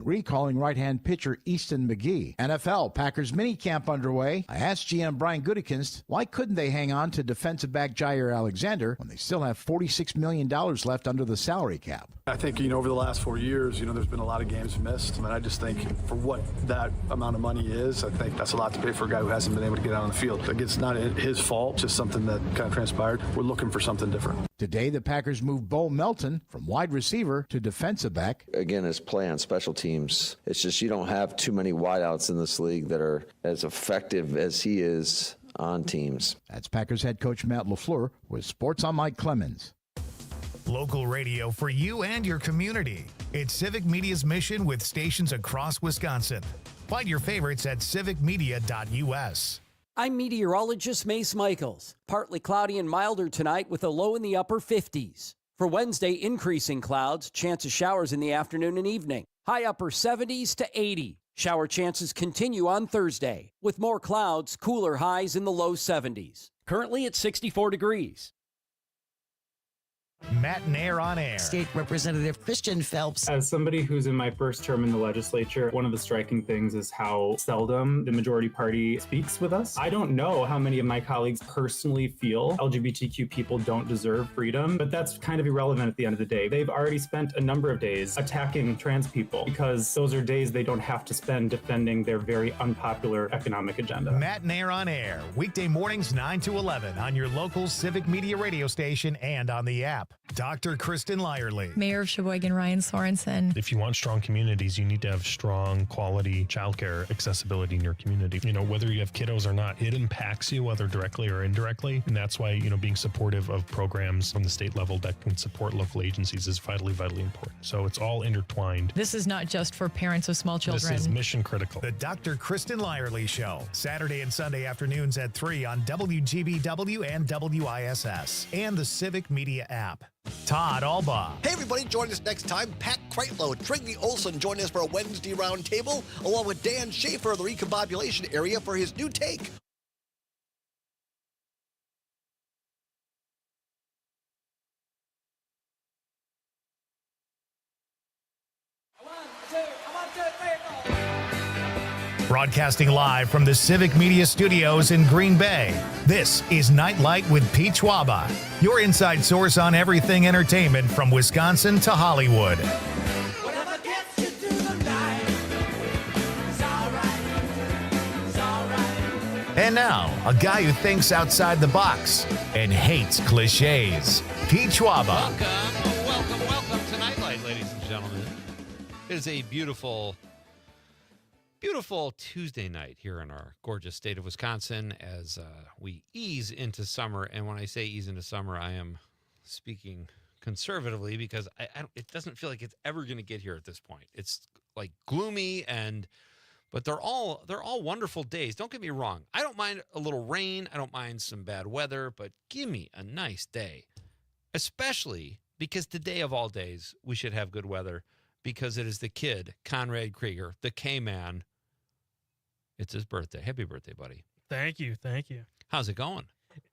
recalling right-hand pitcher Easton McGee. NFL, Packers minicamp underway. I asked GM Brian Gutekunst, why couldn't they hang on to defensive back Jair Alexander when they still have $46 million left under the salary cap? I think, over the last 4 years, there's been a lot of games missed. And I just think for what that amount of money is, I think that's a lot to pay for a guy who hasn't been able to get out on the field. Like, it's not his fault, just something that kind of transpired. We're looking for something different. Today, the Packers moved Bo Melton from wide receiver to defensive back. Again, his play on special teams. It's just you don't have too many wideouts in this league that are as effective as he is on teams. That's Packers head coach Matt LaFleur with Sports on Mike Clemens. Local radio for you and your community. It's Civic Media's mission with stations across Wisconsin. Find your favorites at civicmedia.us. I'm meteorologist Mace Michaels. Partly cloudy and milder tonight with a low in the upper 50s. For Wednesday, increasing clouds, chance of showers in the afternoon and evening. High upper 70s to 80. Shower chances continue on Thursday, with more clouds, cooler highs in the low 70s. Currently at 64 degrees. Matt and Air on Air. State Representative Christian Phelps. As somebody who's in my first term in the legislature, one of the striking things is how seldom the majority party speaks with us. I don't know how many of my colleagues personally feel LGBTQ people don't deserve freedom, but that's kind of irrelevant at the end of the day. They've already spent a number of days attacking trans people because those are days they don't have to spend defending their very unpopular economic agenda. Matt and Air on Air, weekday mornings 9 to 11 on your local Civic Media radio station and on the app. Dr. Kristen Lyerly. Mayor of Sheboygan, Ryan Sorensen. If you want strong communities, you need to have strong quality childcare accessibility in your community. Whether you have kiddos or not, it impacts you whether directly or indirectly. And that's why, being supportive of programs from the state level that can support local agencies is vitally, vitally important. So it's all intertwined. This is not just for parents of small children. This is mission critical. The Dr. Kristen Lyerly Show, Saturday and Sunday afternoons at 3 on WGBW and WISS and the Civic Media app. Todd Albaugh. Hey everybody, join us next time. Pat Kreitlow, Trinity Olson join us for a Wednesday round table, along with Dan Schaefer of the Recombobulation Area for his new take. Broadcasting live from the Civic Media Studios in Green Bay, this is Nite with Pete Schwaba, your inside source on everything entertainment from Wisconsin to Hollywood. Whatever gets you through the night, it's all right, it's all right. And now, a guy who thinks outside the box and hates cliches, Pete Schwaba. Welcome to Nite, ladies and gentlemen. It is a beautiful Tuesday night here in our gorgeous state of Wisconsin as we ease into summer. And when I say ease into summer, I am speaking conservatively because it doesn't feel like it's ever going to get here at this point. It's like gloomy, but they're all wonderful days. Don't get me wrong. I don't mind a little rain. I don't mind some bad weather, but give me a nice day, especially because today of all days, we should have good weather because it is the kid, Conrad Krieger, the K-Man. It's his birthday. Happy birthday, buddy. Thank you. How's it going?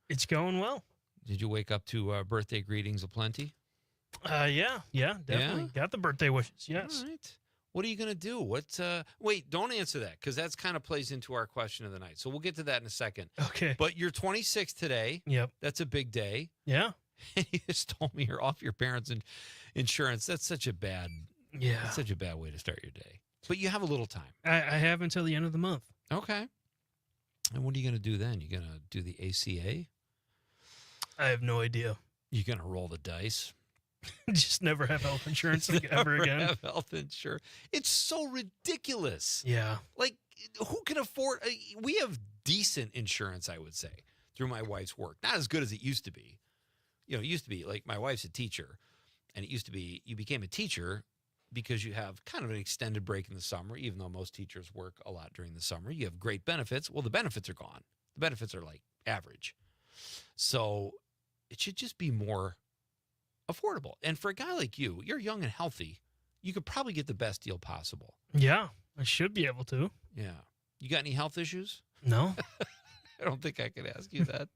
It's going well. Did you wake up to birthday greetings aplenty? Yeah, definitely. Yeah? Got the birthday wishes, yes. All right. What are you going to do? Wait, don't answer that because that's kind of plays into our question of the night. So we'll get to that in a second. Okay. But you're 26 today. Yep. That's a big day. Yeah. And you just told me you're off your parents' insurance. That's such a bad way to start your day. But you have a little time. I have until the end of the month. Okay. And what are you going to do then? You going to do the ACA? I have no idea. You going to roll the dice? Just never have health insurance ever again. Have health insurance. It's so ridiculous. Yeah. Like, who can afford? We have decent insurance, I would say, through my wife's work. Not as good as it used to be. It used to be like my wife's a teacher, and it used to be you became a teacher because you have kind of an extended break in the summer, even though most teachers work a lot during the summer. You have great benefits. Well, the benefits are gone. The benefits are like average. So it should just be more affordable. And for a guy like you, you're young and healthy. You could probably get the best deal possible. Yeah, I should be able to. Yeah. You got any health issues? No. I don't think I could ask you that.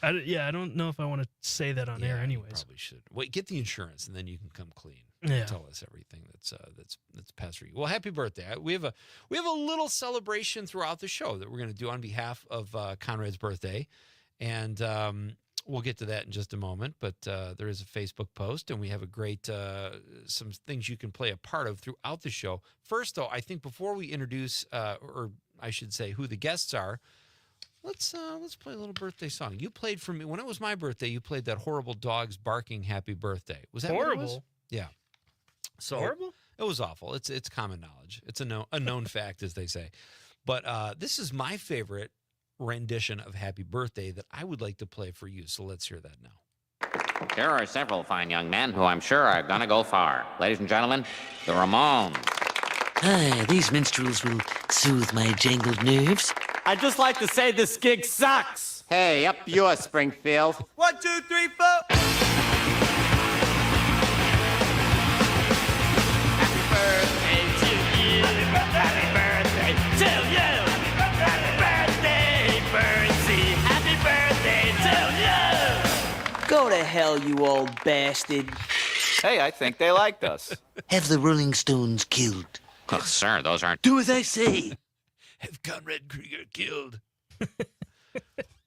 I don't know if I want to say that on air anyways. You probably should. Wait, get the insurance and then you can come clean. tell us everything that's passed for you. Well, happy birthday! We have a little celebration throughout the show that we're going to do on behalf of Conrad's birthday, and we'll get to that in just a moment. But there is a Facebook post, and we have a great some things you can play a part of throughout the show. First, though, I think before we introduce, or I should say, who the guests are. Let's play a little birthday song. You played for me when it was my birthday. You played that horrible dogs barking "Happy Birthday." Was that horrible? What it was? Yeah. So Horrible? It was awful. It's common knowledge. It's a known fact, as they say. But this is my favorite rendition of "Happy Birthday" that I would like to play for you. So let's hear that now. There are several fine young men who I'm sure are gonna go far. Ladies and gentlemen, the Ramones. Hi, these minstrels will soothe my jangled nerves. I'd just like to say this gig sucks. Hey, up yours, Springfield. 1, 2, 3, 4. Happy birthday to you. Happy birthday to you. Happy birthday, Bernsey. Happy birthday to you. Go to hell, you old bastard. Hey, I think they liked us. Have the Rolling Stones killed. Oh, sir, those aren't... Do as I say. Have Conrad Krieger killed.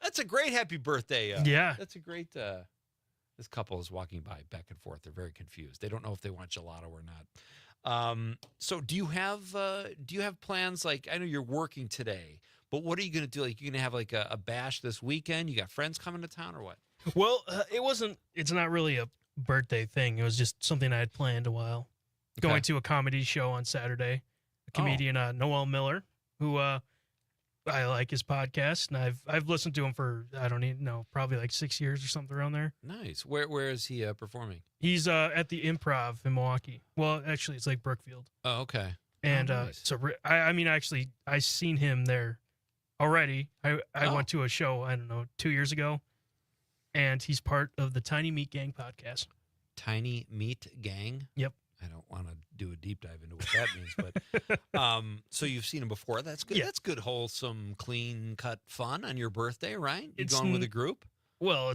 That's a great happy birthday. Yeah. That's a great. This couple is walking by back and forth. They're very confused. They don't know if they want gelato or not. So do you have plans? Like, I know you're working today, but what are you going to do? Like, you going to have like a bash this weekend? You got friends coming to town or what? Well, it's not really a birthday thing. It was just something I had planned a while. Okay. Going to a comedy show on Saturday. A comedian, Noel Miller, who I like his podcast, and I've listened to him for, I don't even know, probably like 6 years or something around there. Nice. Where is he performing? He's at the Improv in Milwaukee. Well, actually, it's like Brookfield. Oh, okay. And nice. so I mean, actually, I seen him there already. I went to a show, I don't know, 2 years ago, and he's part of the Tiny Meat Gang podcast. Tiny Meat Gang? Yep. I don't want to do a deep dive into what that means, but so you've seen him before. That's good. Yeah. That's good, wholesome, clean cut fun on your birthday, right? You going with a group? Well,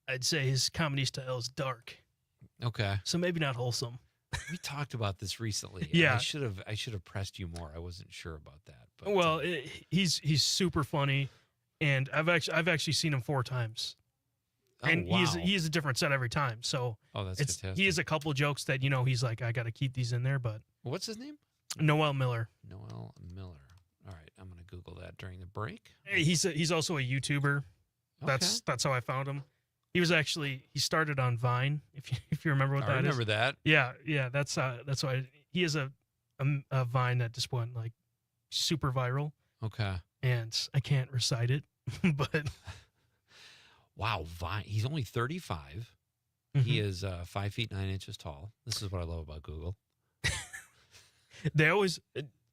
I'd say his comedy style is dark. Okay. So maybe not wholesome. We talked about this recently. Yeah. I should have pressed you more. I wasn't sure about that. But, Well, he's super funny, and I've actually seen him 4 times. And wow. he's a different set every time. So that's fantastic. He has a couple jokes that, he's like, I got to keep these in there. But what's his name? Noel Miller. Noel Miller. All right, I'm going to Google that during the break. He's also a YouTuber. That's how I found him. He started on Vine. If you remember what that is. I remember that. Yeah. That's why he has a Vine that just went like super viral. Okay. And I can't recite it, but. Wow, Vine. He's only 35. Mm-hmm. He is 5 feet 9 inches tall. This is what I love about Google.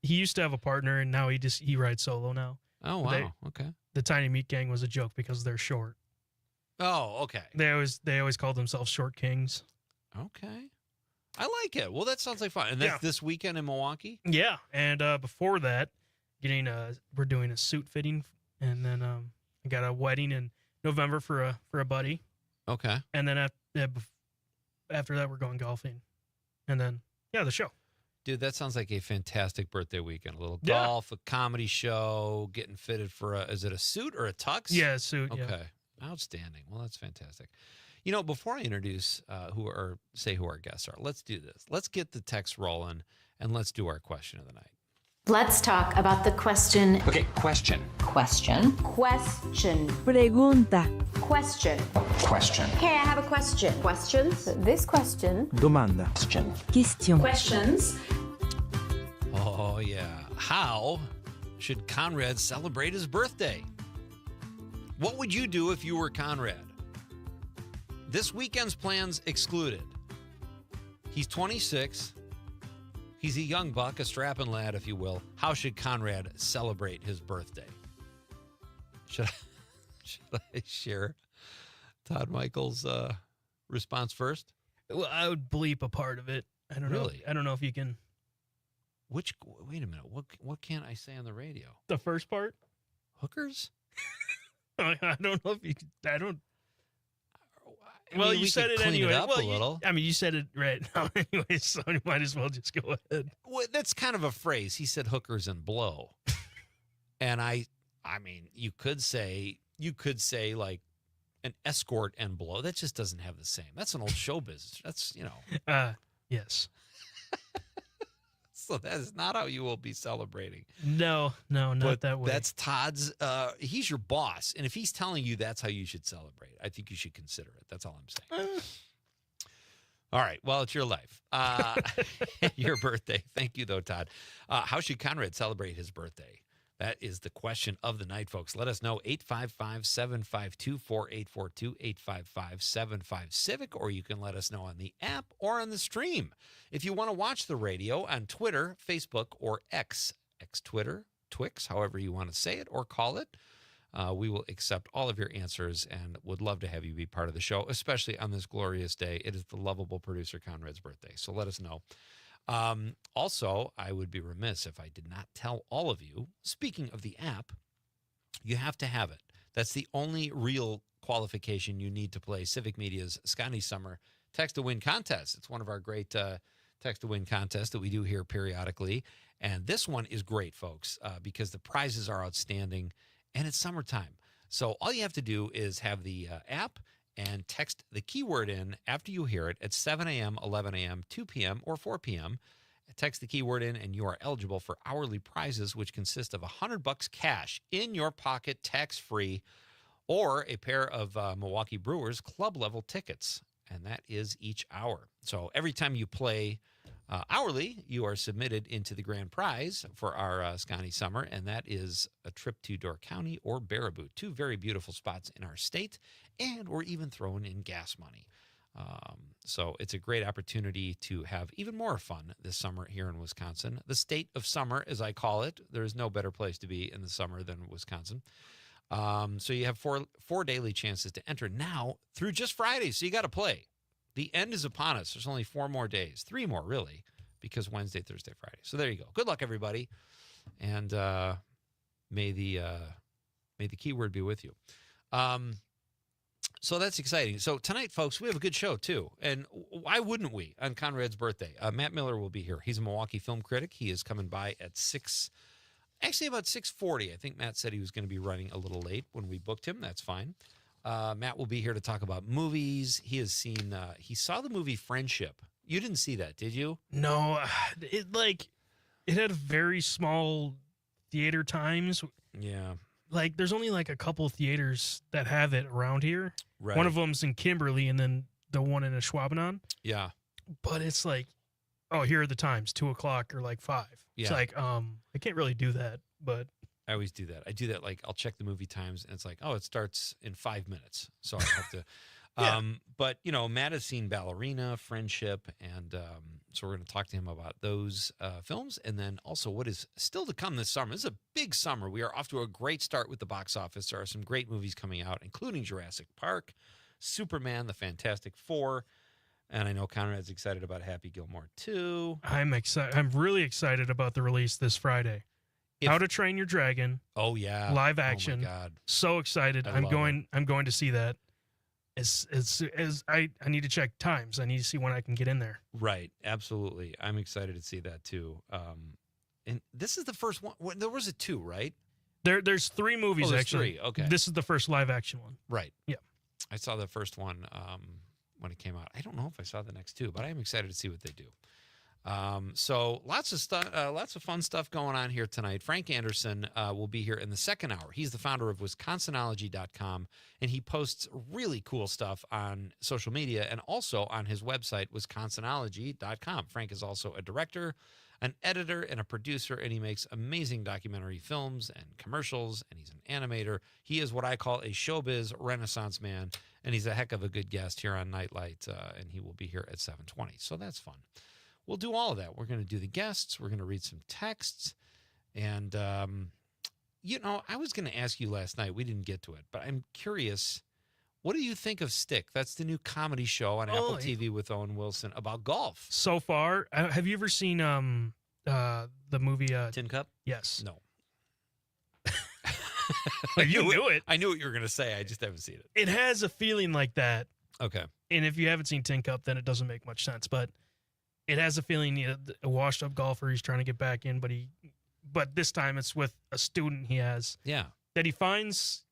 He used to have a partner, and now he rides solo now. Oh wow, okay. The Tiny Meat Gang was a joke because they're short. Oh, okay. They always called themselves Short Kings. Okay, I like it. Well, that sounds like fun. And that's this weekend in Milwaukee. Yeah, and before that, we're doing a suit fitting, and then I got a wedding in November for a buddy. Okay. And then after that, we're going golfing. And then, the show. Dude, that sounds like a fantastic birthday weekend. A little golf, a comedy show, getting fitted for is it a suit or a tux? Yeah, a suit. Okay. Yeah. Outstanding. Well, that's fantastic. Before I introduce who our guests are, let's do this. Let's get the text rolling, and let's do our question of the night. Let's talk about the question. Okay, question. Question. Pregunta. Question. Question. Hey, I have a question. Questions? This question. Domanda. Question. Questions. Oh, yeah. How should Conrad celebrate his birthday? What would you do if you were Conrad? This weekend's plans excluded. He's 26. He's a young buck, a strapping lad, if you will. How should Conrad celebrate his birthday? Should I share Todd Michael's response first? Well, I would bleep a part of it. I don't know. Really? I don't know if you can. Wait a minute. What can't I say on the radio? The first part? Hookers? I don't know if you. I don't. Well, mean, you we said could it clean anyway. up Well, a little. I mean, you said it right now anyway, so you might as well just go ahead. Well, that's kind of a phrase. He said hookers and blow. And I mean, you could say like an escort and blow. That just doesn't have the same. That's an old show business. That's, Yes. So that is not how you will be celebrating. No, not But that way. that's Todd's, he's your boss. And if he's telling you that's how you should celebrate, I think you should consider it. That's all I'm saying. All right. Well, it's your life. Your birthday. Thank you, though, Todd. How should Conrad celebrate his birthday? That is the question of the night, folks. Let us know, 855-752-4842, 855-75-CIVIC, or you can let us know on the app or on the stream. If you want to watch the radio on Twitter, Facebook, or X-Twitter, Twix, however you want to say it or call it, we will accept all of your answers and would love to have you be part of the show, especially on this glorious day. It is the lovable producer Conrad's birthday, so let us know. Also, I would be remiss if I did not tell all of you, speaking of the app, you have to have it. That's the only real qualification you need to play Civic Media's Scotty Summer Text to Win contest. It's one of our great Text to Win contests that we do here periodically. And this one is great, folks, because the prizes are outstanding and it's summertime. So all you have to do is have the app and text the keyword in after you hear it at 7 a.m., 11 a.m., 2 p.m., or 4 p.m. Text the keyword in, and you are eligible for hourly prizes, which consist of $100 cash in your pocket, tax-free, or a pair of Milwaukee Brewers club-level tickets, and that is each hour. So every time you play hourly, you are submitted into the grand prize for our Scotty Summer, and that is a trip to Door County or Baraboo, two very beautiful spots in our state, and we're even throwing in gas money. So it's a great opportunity to have even more fun this summer here in Wisconsin. The state of summer, as I call it. There is no better place to be in the summer than Wisconsin. So you have four daily chances to enter now through just Friday, so you got to play. The end is upon us. There's only 4 more days, 3 more really, because Wednesday, Thursday, Friday. So there you go. Good luck, everybody, and may the keyword be with you. So that's exciting. So tonight, folks, we have a good show too, and why wouldn't we on Conrad's birthday? Matt Miller will be here. He's a Milwaukee film critic. He is coming by at about 6:40. I think Matt said he was going to be running a little late when we booked him. That's fine. Matt will be here to talk about movies. He has seen, he saw the movie Friendship. You didn't see that, did you? No, it had very small theater times. Yeah. Like, there's only like a couple theaters that have it around here. Right. One of them's in Kimberly, and then the one in Schwaba. Yeah. But it's like, oh, here are the times, 2:00 or like 5. Yeah. It's like, I can't really do that, but I always do that. I do that, like, I'll check the movie times, and it's like, oh, it starts in 5 minutes. So I have to. Yeah. But, Matt has seen Ballerina, Friendship, and so we're going to talk to him about those films. And then also what is still to come this summer. This is a big summer. We are off to a great start with the box office. There are some great movies coming out, including Jurassic Park, Superman, The Fantastic Four, and I know Conrad's excited about Happy Gilmore too. I'm excited. I'm really excited about the release this Friday. How to Train Your Dragon. Oh yeah, live action. Oh my God, so excited! I'm going to see that. As I need to check times. I need to see when I can get in there. Right, absolutely. I'm excited to see that too. And this is the first one. There was a 2, right? There's 3 movies actually. 3. Okay, this is the first live action one. Right. Yeah, I saw the first one when it came out. I don't know if I saw the next 2, but I am excited to see what they do. So lots of stuff, lots of fun stuff going on here tonight. Frank Anderson will be here in the second hour. He's the founder of Wisconsinology.com, and he posts really cool stuff on social media and also on his website, Wisconsinology.com. Frank is also a director, an editor, and a producer, and he makes amazing documentary films and commercials, and he's an animator. He is what I call a showbiz renaissance man, and he's a heck of a good guest here on Night Light, and he will be here at 7:20. So that's fun. We'll do all of that. We're going to do the guests. We're going to read some texts. And, I was going to ask you last night. We didn't get to it, but I'm curious. What do you think of Stick? That's the new comedy show on Apple TV with Owen Wilson about golf. So far, have you ever seen the movie Tin Cup? Yes. No. You knew it. I knew what you were going to say. I just haven't seen it. It has a feeling like that. Okay. And if you haven't seen Tin Cup, then it doesn't make much sense. But it has a feeling a washed-up golfer. He's trying to get back in, but this time it's with a student he has. Yeah. That he finds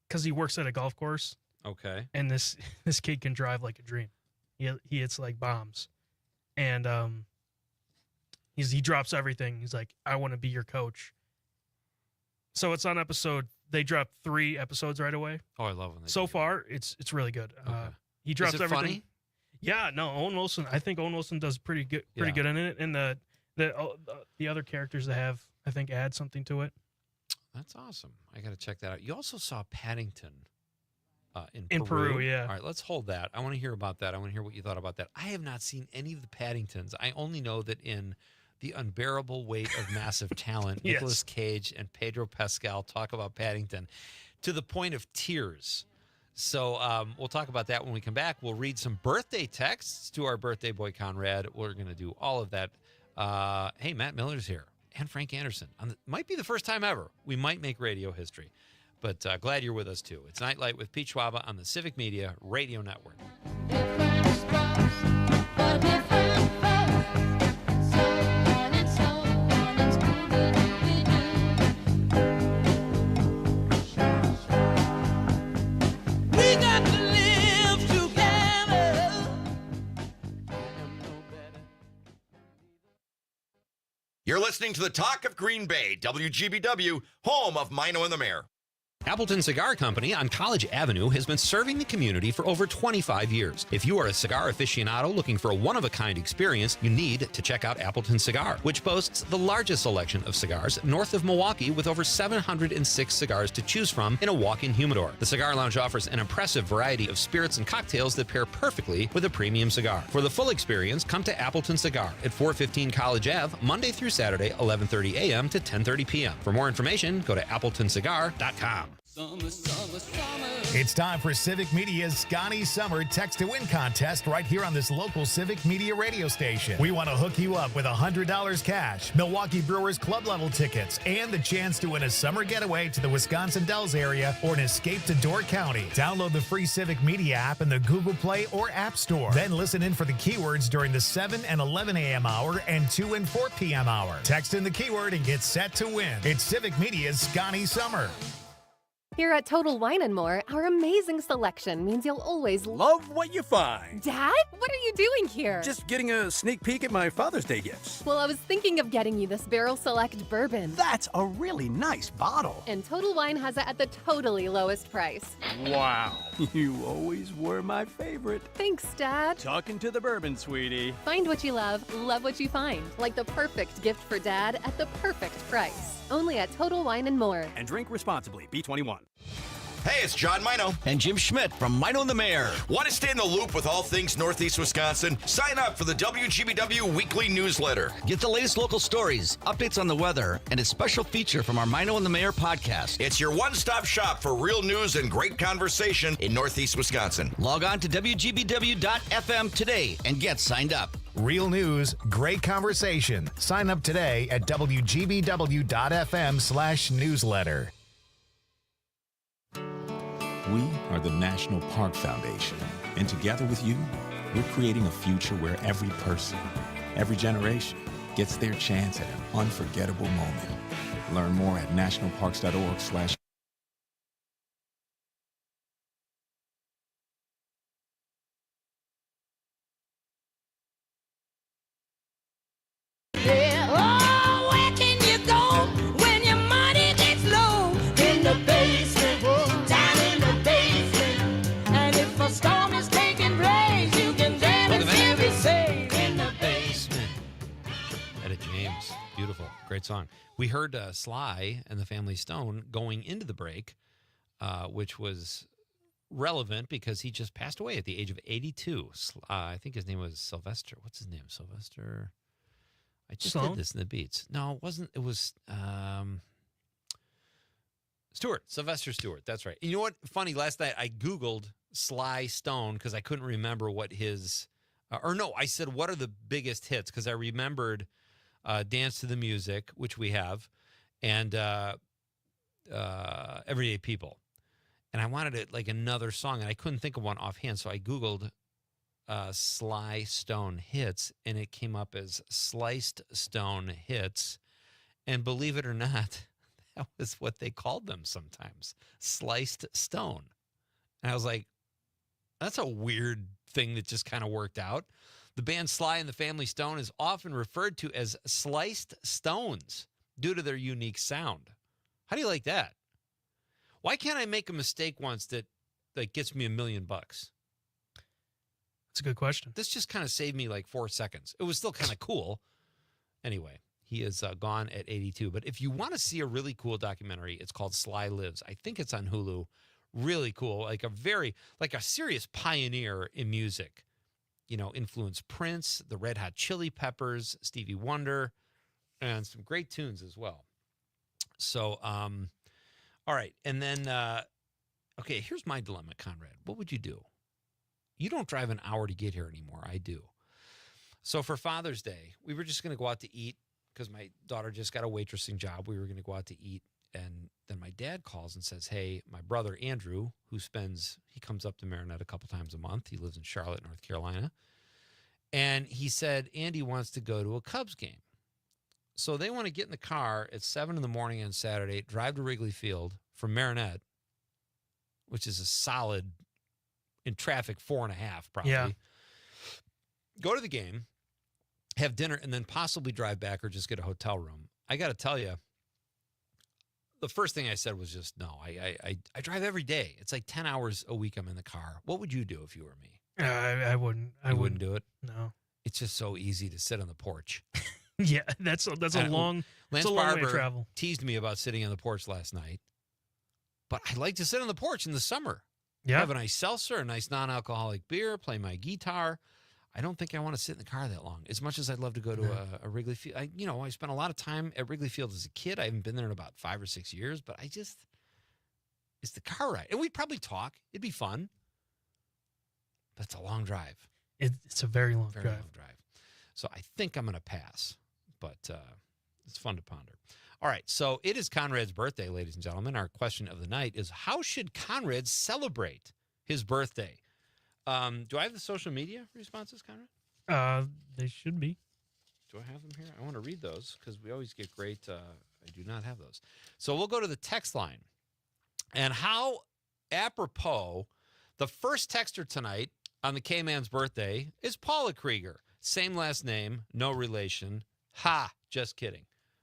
because he works at a golf course. Okay. And this kid can drive like a dream. He hits like bombs, and he drops everything. He's like, I want to be your coach. So it's on episode. They dropped 3 episodes right away. Oh, I love when they so far, it's really good. Okay. He drops Is it everything. Funny? Yeah, no, Owen Wilson. I think Owen Wilson does pretty good in it, and the other characters that have, I think, add something to it. That's awesome. I got to check that out. You also saw Paddington in Peru. Yeah. All right, let's hold that. I want to hear about that. I want to hear what you thought about that. I have not seen any of the Paddingtons. I only know that in The Unbearable Weight of Massive Talent, Yes. Nicolas Cage and Pedro Pascal talk about Paddington to the point of tears. So we'll talk about that when we come back. We'll read some birthday texts to our birthday boy, Conrad. We're going to do all of that. Hey, Matt Miller's here and Frank Anderson. Might be the first time ever. We might make radio history. But glad you're with us, too. It's Night Light with Pete Schwaba on the Civic Media Radio Network. You're listening to the Talk of Green Bay, WGBW, home of Mino and the Mayor. Appleton Cigar Company on College Avenue has been serving the community for over 25 years. If you are a cigar aficionado looking for a one-of-a-kind experience, you need to check out Appleton Cigar, which boasts the largest selection of cigars north of Milwaukee with over 706 cigars to choose from in a walk-in humidor. The Cigar Lounge offers an impressive variety of spirits and cocktails that pair perfectly with a premium cigar. For the full experience, come to Appleton Cigar at 415 College Ave, Monday through Saturday, 11:30 a.m. to 10:30 p.m. For more information, go to appletoncigar.com. It's time for Civic Media's Scotty Summer Text to Win contest right here on this local Civic Media radio station. We want to hook you up with $100 cash, Milwaukee Brewers club level tickets, and the chance to win a summer getaway to the Wisconsin Dells area or an escape to Door County. Download the free Civic Media app in the Google Play or App Store. Then listen in for the keywords during the 7 and 11 a.m. hour and 2 and 4 p.m. hour. Text in the keyword and get set to win. It's Civic Media's Scotty Summer. Here at Total Wine & More, our amazing selection means you'll always love what you find. Dad, what are you doing here? Just getting a sneak peek at my Father's Day gifts. Well, I was thinking of getting you this Barrel Select bourbon. That's a really nice bottle. And Total Wine has it at the totally lowest price. Wow. You always were my favorite. Thanks, Dad. Talking to the bourbon, sweetie. Find what you love what you find. Like the perfect gift for Dad at the perfect price. Only at Total Wine & More. And drink responsibly. B21. Hey, it's John Mino. And Jim Schmidt from Mino and the Mayor. Want to stay in the loop with all things Northeast Wisconsin? Sign up for the WGBW weekly newsletter. Get the latest local stories, updates on the weather, and a special feature from our Mino and the Mayor podcast. It's your one-stop shop for real news and great conversation in Northeast Wisconsin. Log on to WGBW.FM today and get signed up. Real news, great conversation. Sign up today at WGBW.FM/newsletter. We are the National Park Foundation, and together with you, we're creating a future where every person, every generation gets their chance at an unforgettable moment. Learn more at nationalparks.org/. Oh, where can you go when your money gets low? In the basement, down in the basement. And if a storm is taking place, you can then still be safe in the basement. Etta James, beautiful, great song. We heard Sly and the Family Stone going into the break, which was relevant because he just passed away at the age of 82. I think his name was Sylvester. What's his name? Sylvester. I just did this in the beats. No, it wasn't. It was Stewart, Sylvester Stewart. That's right. And you know what? Funny, last night I Googled Sly Stone because I couldn't remember what his, I said, what are the biggest hits? Because I remembered Dance to the Music, which we have, and Everyday People. and I wanted it like another song, and I couldn't think of one offhand, so I Googled Sly Stone hits, and it came up as Sliced Stone hits. And believe it or not, that was what they called them sometimes, Sliced Stone. And I was like, that's a weird thing that just kind of worked out. The band Sly and the Family Stone is often referred to as Sliced Stones due to their unique sound. How do you like that? Why can't I make a mistake once that gets me $1 million? That's a good question. This just kind of saved me like 4 seconds. It was still kind of cool. Anyway, he is gone at 82. But if you want to see a really cool documentary, it's called Sly Lives. I think it's on Hulu. Really cool. Like a serious pioneer in music. You know, influenced Prince, the Red Hot Chili Peppers, Stevie Wonder, and some great tunes as well. So, all right. And then, okay, here's my dilemma, Conrad. What would you do? You don't drive an hour to get here anymore. I do. So for Father's Day, we were just going to go out to eat because my daughter just got a waitressing job. We were going to go out to eat. And then my dad calls and says, hey, my brother Andrew, he comes up to Marinette a couple times a month. He lives in Charlotte, North Carolina. And he said, Andy wants to go to a Cubs game. So they want to get in the car at 7 in the morning on Saturday, drive to Wrigley Field from Marinette, which is a solid, in traffic, 4.5 probably. Yeah. Go to the game, have dinner, and then possibly drive back or just get a hotel room. I got to tell you, the first thing I said was just, no, I drive every day. It's like 10 hours a week I'm in the car. What would you do if you were me? I wouldn't. I wouldn't do it? No. It's just so easy to sit on the porch. Yeah, that's a long Lance it's a long way Barber to travel. teased me about sitting on the porch last night. But I like to sit on the porch in the summer. Yeah. Have a nice seltzer, a nice non-alcoholic beer, play my guitar. I don't think I want to sit in the car that long. As much as I'd love to go to a Wrigley Field. I spent a lot of time at Wrigley Field as a kid. I haven't been there in about 5 or 6 years, but it's the car ride. And we'd probably talk. It'd be fun. But it's a long drive. It's a very long drive. So I think I'm going to pass, but it's fun to ponder. All right, so it is Conrad's birthday, ladies and gentlemen. Our question of the night is, how should Conrad celebrate his birthday? Do I have the social media responses, Conrad? They should be. Do I have them here? I want to read those because we always get great. I do not have those. So we'll go to the text line. And how apropos, the first texter tonight on the K-Man's birthday is Paula Krieger. Same last name, no relation. Ha, just kidding.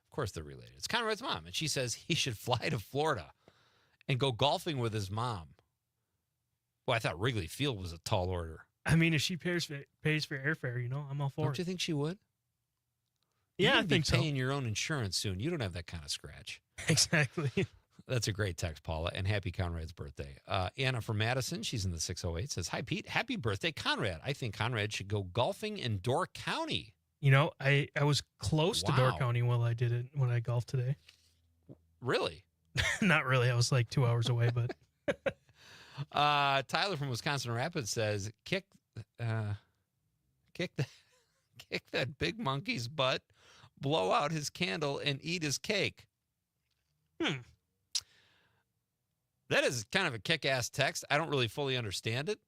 Of course they're related. It's Conrad's mom, and she says he should fly to Florida and go golfing with his mom. Well, I thought Wrigley Field was a tall order. I mean, if she pays for airfare, I'm all for it. Don't you think she would? Yeah, I You'd think be paying your own insurance soon. You don't have that kind of scratch. Exactly. That's a great text, Paula, and happy Conrad's birthday. Anna from Madison, she's in the 608, says, hi, Pete. Happy birthday, Conrad. I think Conrad should go golfing in Door County. I was close to Door County while I did it, when I golfed today. Really? Not really. I was like 2 hours away, but... Tyler from Wisconsin Rapids says, kick that big monkey's butt, blow out his candle, and eat his cake. That is kind of a kick-ass text. I don't really fully understand it,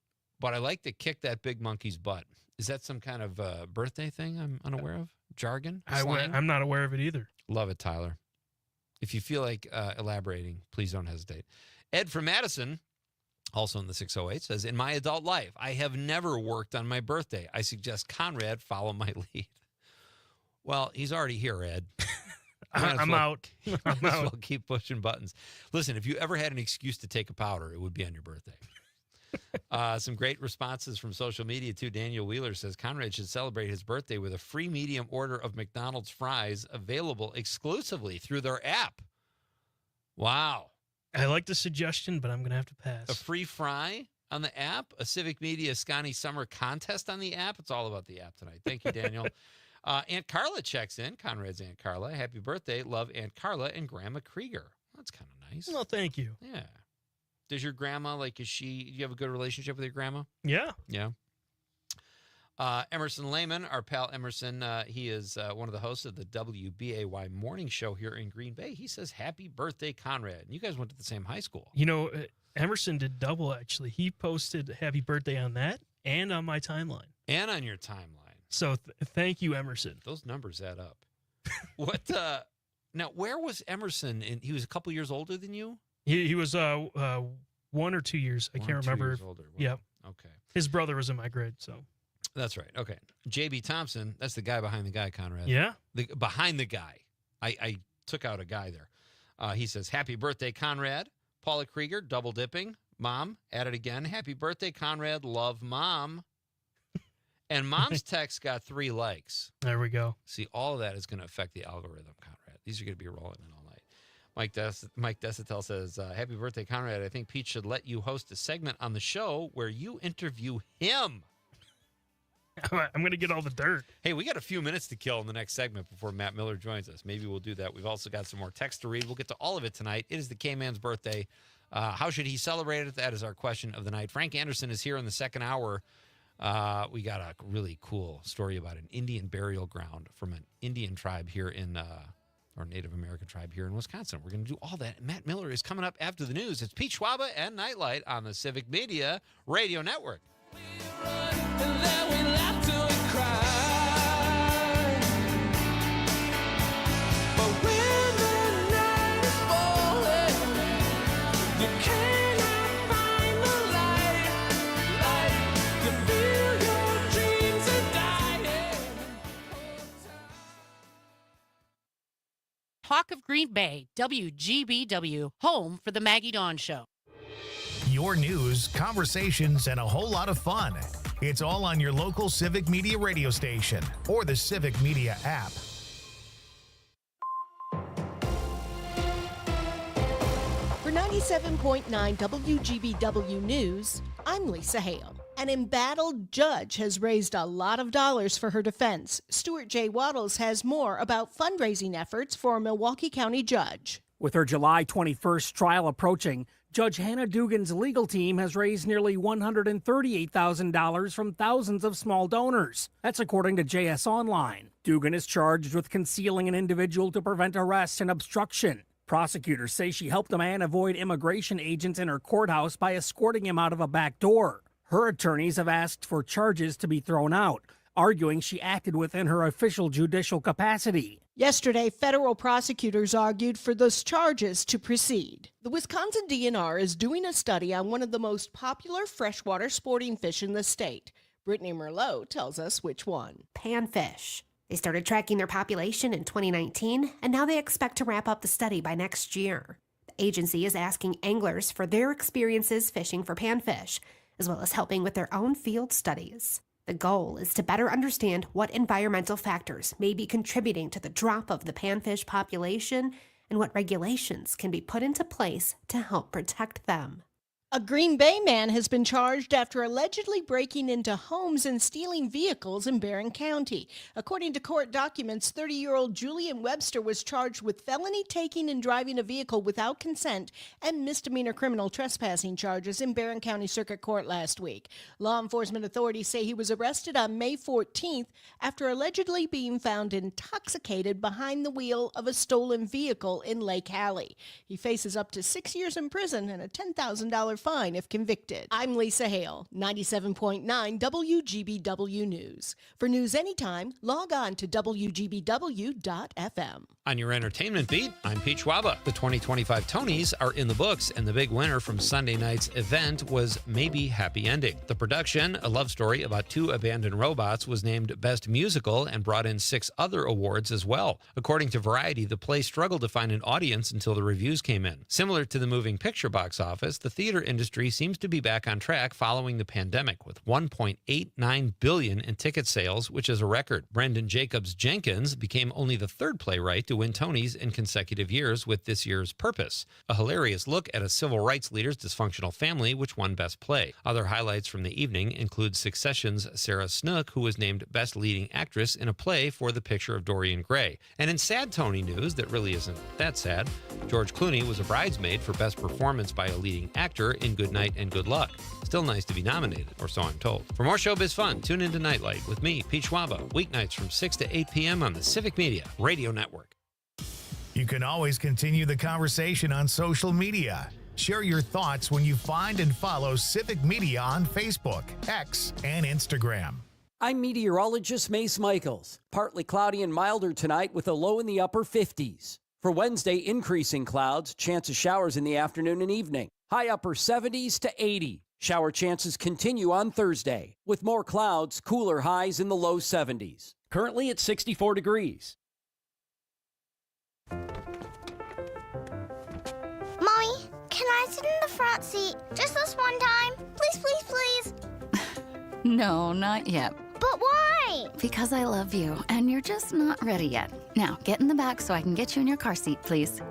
but I like to kick that big monkey's butt. Is that some kind of birthday thing I'm unaware of? Jargon? Slang? I'm not aware of it either. Love it, Tyler. If you feel like elaborating, please don't hesitate. Ed from Madison, also in the 608, says, in my adult life, I have never worked on my birthday. I suggest Conrad follow my lead. Well, he's already here, Ed. I'm out. I'm out. Well, keep pushing buttons. Listen, if you ever had an excuse to take a powder, it would be on your birthday. Some great responses from social media, too. Daniel Wheeler says, Conrad should celebrate his birthday with a free medium order of McDonald's fries available exclusively through their app. Wow. I like the suggestion, but I'm going to have to pass. A free fry on the app? A Civic Media Scotty Summer contest on the app? It's all about the app tonight. Thank you, Daniel. Aunt Carla checks in. Conrad's Aunt Carla. Happy birthday. Love Aunt Carla and Grandma Krieger. That's kind of nice. Well, thank you. Yeah. Does your grandma, do you have a good relationship with your grandma? Yeah. Yeah. Emerson Lehman, our pal Emerson, he is one of the hosts of the WBAY morning show here in Green Bay. He says, happy birthday, Conrad. And you guys went to the same high school. Emerson did double, actually. He posted happy birthday on that and on my timeline. And on your timeline. So thank you, Emerson. Those numbers add up. What? Now, where was Emerson? He was a couple years older than you? He was 1 or 2 years. I can't remember. 2 years older. Wow. Yep. Okay. His brother was in my grade, so. That's right. Okay. J.B. Thompson, that's the guy behind the guy, Conrad. Yeah? Behind the guy. I took out a guy there. He says, happy birthday, Conrad. Paula Krieger, double dipping. Mom, at it again. Happy birthday, Conrad. Love, Mom. And Mom's text got 3 likes. There we go. See, all of that is going to affect the algorithm, Conrad. These are going to be rolling in all night. Mike Desitel says, happy birthday, Conrad. I think Pete should let you host a segment on the show where you interview him. I'm going to get all the dirt. Hey, we got a few minutes to kill in the next segment before Matt Miller joins us. Maybe we'll do that. We've also got some more text to read. We'll get to all of it tonight. It is the K-Man's birthday. How should he celebrate it? That is our question of the night. Frank Anderson is here in the second hour. We got a really cool story about an Indian burial ground from an Indian tribe here in, or Native American tribe here in Wisconsin. We're going to do all that. Matt Miller is coming up after the news. It's Pete Schwaba and Nightlight on the Civic Media Radio Network. Talk of Green Bay, WGBW, home for the Maggie Dawn Show. Your news, conversations, and a whole lot of fun. It's all on your local Civic Media radio station or the Civic Media app. For 97.9 WGBW News, I'm Lisa Hale. An embattled judge has raised a lot of dollars for her defense. Stuart J. Waddles has more about fundraising efforts for a Milwaukee County judge. With her July 21st trial approaching, Judge Hannah Dugan's legal team has raised nearly $138,000 from thousands of small donors. That's according to JS Online. Dugan is charged with concealing an individual to prevent arrest and obstruction. Prosecutors say she helped a man avoid immigration agents in her courthouse by escorting him out of a back door. Her attorneys have asked for charges to be thrown out, arguing she acted within her official judicial capacity. Yesterday, federal prosecutors argued for those charges to proceed. The Wisconsin DNR is doing a study on one of the most popular freshwater sporting fish in the state. Brittany Merlot tells us which one. Panfish. They started tracking their population in 2019, and now they expect to wrap up the study by next year. The agency is asking anglers for their experiences fishing for panfish, as well as helping with their own field studies. The goal is to better understand what environmental factors may be contributing to the drop of the panfish population and what regulations can be put into place to help protect them. A Green Bay man has been charged after allegedly breaking into homes and stealing vehicles in Barron County. According to court documents, 30-year-old Julian Webster was charged with felony taking and driving a vehicle without consent and misdemeanor criminal trespassing charges in Barron County Circuit Court last week. Law enforcement authorities say he was arrested on May 14th after allegedly being found intoxicated behind the wheel of a stolen vehicle in Lake Hallie. He faces up to 6 years in prison and a $10,000 fine if convicted. I'm Lisa Hale, 97.9 WGBW News. For news anytime, log on to WGBW.FM. On your entertainment beat, I'm Pete Schwaba. The 2025 Tonys are in the books, and the big winner from Sunday night's event was Maybe Happy Ending. The production, a love story about 2 abandoned robots, was named Best Musical and brought in 6 other awards as well. According to Variety, the play struggled to find an audience until the reviews came in. Similar to the moving picture box office, the theater industry seems to be back on track following the pandemic, with $1.89 billion in ticket sales, which is a record. Brendan Jacobs Jenkins became only the 3rd playwright to win Tonys in consecutive years with this year's Purpose, a hilarious look at a civil rights leader's dysfunctional family, which won Best Play. Other highlights from the evening include Succession's Sarah Snook, who was named Best Leading Actress in a play for The Picture of Dorian Gray. And in sad Tony news that really isn't that sad, George Clooney was a bridesmaid for Best Performance by a Leading Actor in Good Night and Good Luck. Still nice to be nominated, or so I'm told. For more showbiz fun, tune into Nightlight with me, Pete Schwaba, weeknights from 6 to 8 p.m. on the Civic Media Radio Network. You can always continue the conversation on social media. Share your thoughts when you find and follow Civic Media on Facebook, X, and Instagram. I'm meteorologist Mace Michaels. Partly cloudy and milder tonight with a low in the upper 50s. For Wednesday, increasing clouds, chance of showers in the afternoon and evening. High upper 70s to 80. Shower chances continue on Thursday, with more clouds, cooler highs in the low 70s. Currently at 64 degrees. Mommy, can I sit in the front seat just this one time? Please, please, please. No, not yet. But why? Because I love you, and you're just not ready yet. Now, get in the back so I can get you in your car seat, please.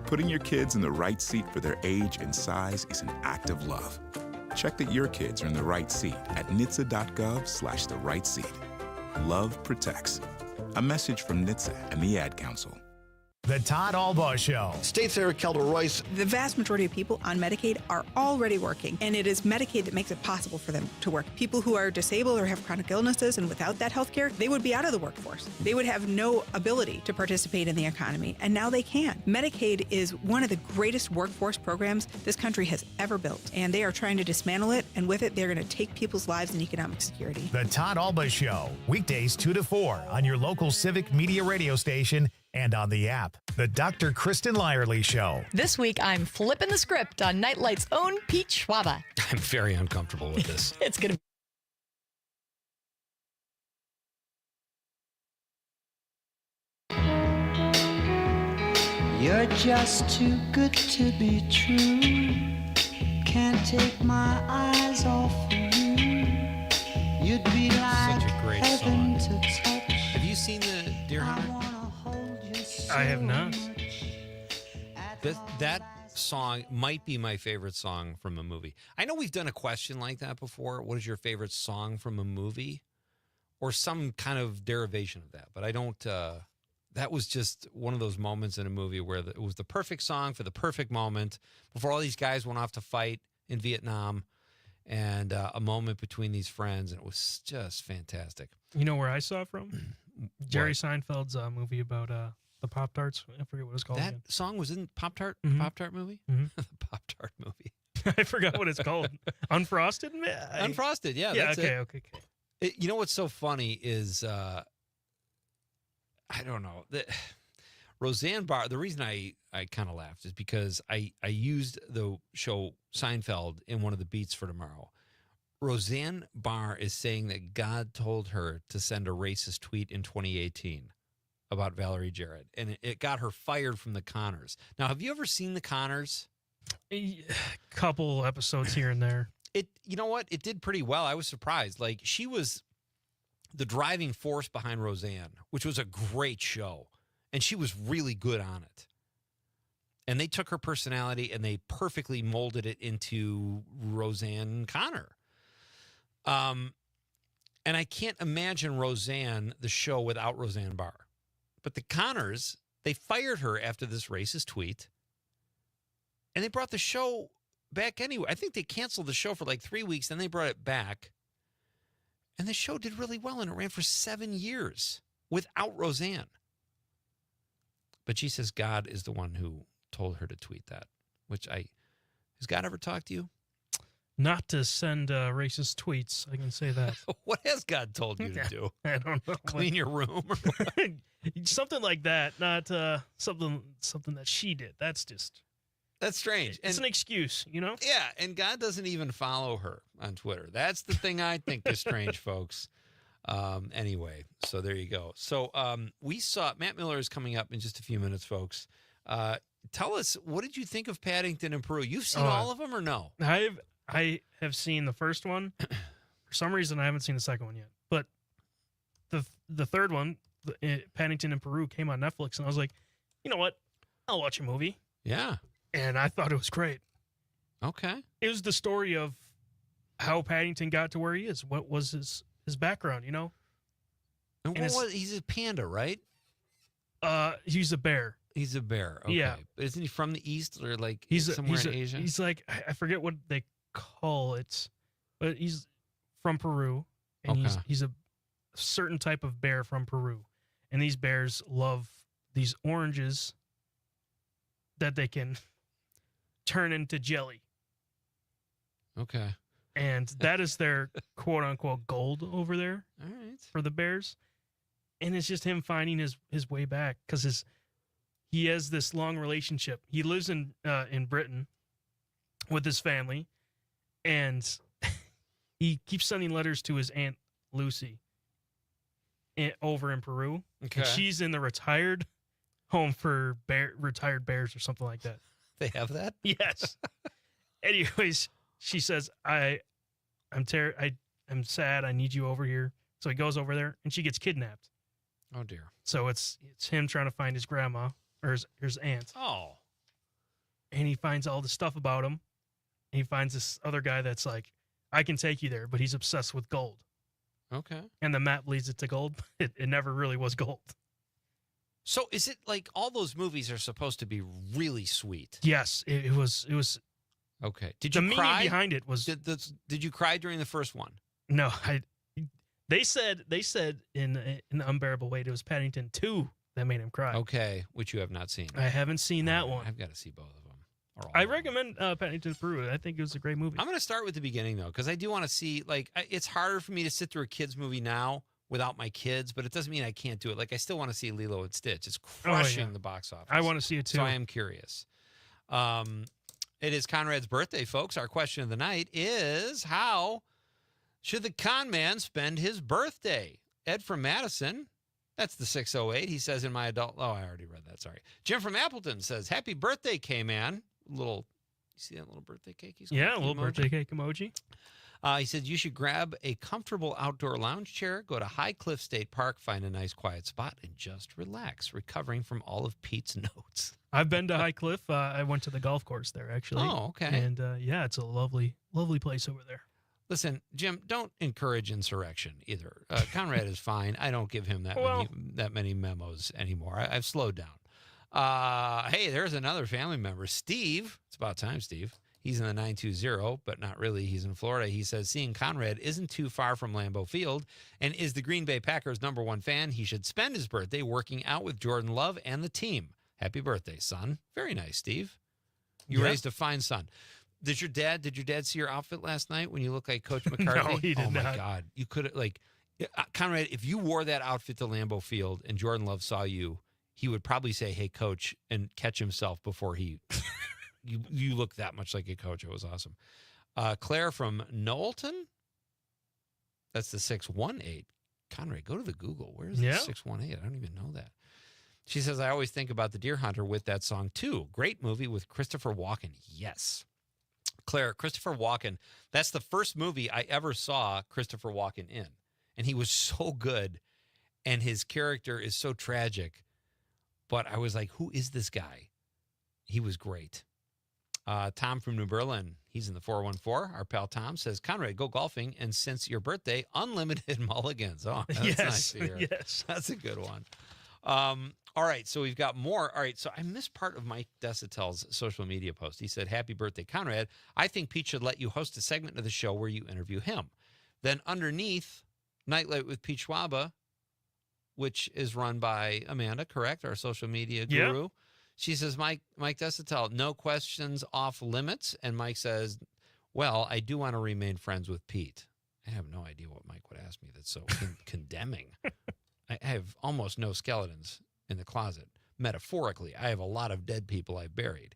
Putting your kids in the right seat for their age and size is an act of love. Check that your kids are in the right seat at NHTSA.gov/the right seat. Love protects. A message from NHTSA and the Ad Council. The Todd Albaugh Show. State Senator Kelda Royce. The vast majority of people on Medicaid are already working, and it is Medicaid that makes it possible for them to work. People who are disabled or have chronic illnesses and without that health care, they would be out of the workforce. They would have no ability to participate in the economy, and now they can. Medicaid is one of the greatest workforce programs this country has ever built, and they are trying to dismantle it, and with it, they're going to take people's lives and economic security. The Todd Albaugh Show, weekdays 2 to 4 on your local Civic Media radio station and on the app. The Dr. Kristen Lyerly Show. This week, I'm flipping the script on Night Lite's own Pete Schwaba. I'm very uncomfortable with this. It's going to You're just too good to be true. Can't take my eyes off of you. You'd be like Such a great heaven song. to touch. Have you seen the Deer Hunter? I have not. That song might be my favorite song from a movie. I know we've done a question like that before. What is your favorite song from a movie? Or some kind of derivation of that. But I don't... that was just one of those moments in a movie where it was the perfect song for the perfect moment before all these guys went off to fight in Vietnam, and a moment between these friends, and it was just fantastic. You know where I saw it from? Jerry Seinfeld's movie about the Pop-Tarts. I forget what it's called. That again. song was in Pop-Tart movie? Mhm. The Pop-Tart movie. I forgot what it's called. Unfrosted? Unfrosted, yeah. Yeah, that's okay. You know what's so funny is, I don't know. Roseanne Barr, the reason I kind of laughed is because I used the show Seinfeld in one of the beats for tomorrow. Roseanne Barr is saying that God told her to send a racist tweet in 2018 about Valerie Jarrett, and it got her fired from the Connors. Now, have you ever seen the Connors? A couple episodes here and there. You know what? It did pretty well. I was surprised. Like, she was the driving force behind Roseanne, which was a great show. And she was really good on it. And they took her personality and they perfectly molded it into Roseanne Connor. And I can't imagine Roseanne, the show, without Roseanne Barr. But the Connors, they fired her after this racist tweet. And they brought the show back anyway. I think they canceled the show for like 3 weeks, then they brought it back. And the show did really well, and it ran for 7 years without Roseanne. But she says God is the one who told her to tweet that, has God ever talked to you? Not to send racist tweets, I can say that. What has God told you to do? I don't know. Clean your room? Something like that, not something that she did. That's strange. It's an excuse, you know? Yeah, and God doesn't even follow her on Twitter. That's the thing I think is strange, folks. Anyway, so there you go. So we saw Matt Miller is coming up in just a few minutes, folks. Tell us, what did you think of Paddington and Peru? You've seen all of them or no? I have seen the first one. For some reason, I haven't seen the second one yet. But the third one, Paddington and Peru, came on Netflix, and I was like, you know what? I'll watch a movie. Yeah. And I thought it was great. Okay. It was the story of how Paddington got to where he is. What was his background, you know? And he's a panda, right? He's a bear. He's a bear. Okay. Yeah. Isn't he from the East or like He's somewhere in Asia? He's like, I forget what they call it, but he's from Peru, and he's a certain type of bear from Peru. And these bears love these oranges that they can turn into jelly. Okay. And that is their quote unquote gold over there. All right. For the Bears. And it's just him finding his way back because he has this long relationship. He lives in Britain with his family, and he keeps sending letters to his Aunt Lucy over in Peru. Okay. And she's in the retired home for retired bears or something like that. They have that? Yes. Anyways, she says, I'm sad. I need you over here. So he goes over there, and she gets kidnapped. Oh, dear. So it's him trying to find his grandma or his aunt. Oh. And he finds all the stuff about him. And he finds this other guy that's like, I can take you there, but he's obsessed with gold. Okay. And the map leads it to gold. It never really was gold. So is it like all those movies are supposed to be really sweet? Yes, it was. Okay. Did the you meaning cry behind it was? Did you cry during the first one? No, They said in an unbearable weight it was Paddington 2 that made him cry. Okay, which you have not seen. I haven't seen that one. I've got to see both of them. I recommend Paddington Peru. I think it was a great movie. I'm going to start with the beginning though, because I do want to see. Like, it's harder for me to sit through a kids movie now without my kids, but it doesn't mean I can't do it. Like, I still want to see Lilo and Stitch. It's crushing the box office. I want to see it too. So I am curious. It is Conrad's birthday, folks. Our question of the night is: how should the con man spend his birthday? Ed from Madison, that's the 608. He says, in my adult... Oh, I already read that. Sorry. Jim from Appleton says, happy birthday, K-Man. You see that little birthday cake? He's got a little birthday cake emoji. He said, you should grab a comfortable outdoor lounge chair, go to High Cliff State Park, find a nice quiet spot, and just relax, recovering from all of Pete's notes. I've been to High Cliff. I went to the golf course there, actually. Oh, okay. And, it's a lovely, lovely place over there. Listen, Jim, don't encourage insurrection either. Conrad is fine. I don't give him that many memos anymore. I've slowed down. Hey, there's another family member, Steve. It's about time, Steve. He's in the 920, but not really. He's in Florida. He says, seeing Conrad isn't too far from Lambeau Field and is the Green Bay Packers' #1 fan. He should spend his birthday working out with Jordan Love and the team. Happy birthday, son. Very nice, Steve. You raised a fine son. Did your dad see your outfit last night when you look like Coach McCarthy? No, he did not. Oh, my God. You could have, Conrad, if you wore that outfit to Lambeau Field and Jordan Love saw you, he would probably say, hey, Coach, and catch himself before he... you look that much like a coach. It was awesome. Claire from Knowlton. That's the 618. Conrad, go to the Google. Where's the 618? I don't even know that. She says, I always think about The Deer Hunter with that song, too. Great movie with Christopher Walken. Yes. Claire, Christopher Walken, that's the first movie I ever saw Christopher Walken in. And he was so good, and his character is so tragic. But I was like, who is this guy? He was great. Tom from New Berlin, he's in the 414. Our pal Tom says, Conrad, go golfing, and since your birthday, unlimited mulligans. Oh, that's nice to hear. Yes. That's a good one. All right, so we've got more. All right, so I missed part of Mike Desautel's social media post. He said, happy birthday, Conrad. I think Pete should let you host a segment of the show where you interview him. Then underneath, Nightlight with Pete Schwaba, which is run by Amanda, correct? Our social media guru. Yep. She says, Mike Desautel, no questions off limits. And Mike says, well, I do want to remain friends with Pete. I have no idea what Mike would ask me that's so condemning. I have almost no skeletons in the closet. Metaphorically, I have a lot of dead people I've buried.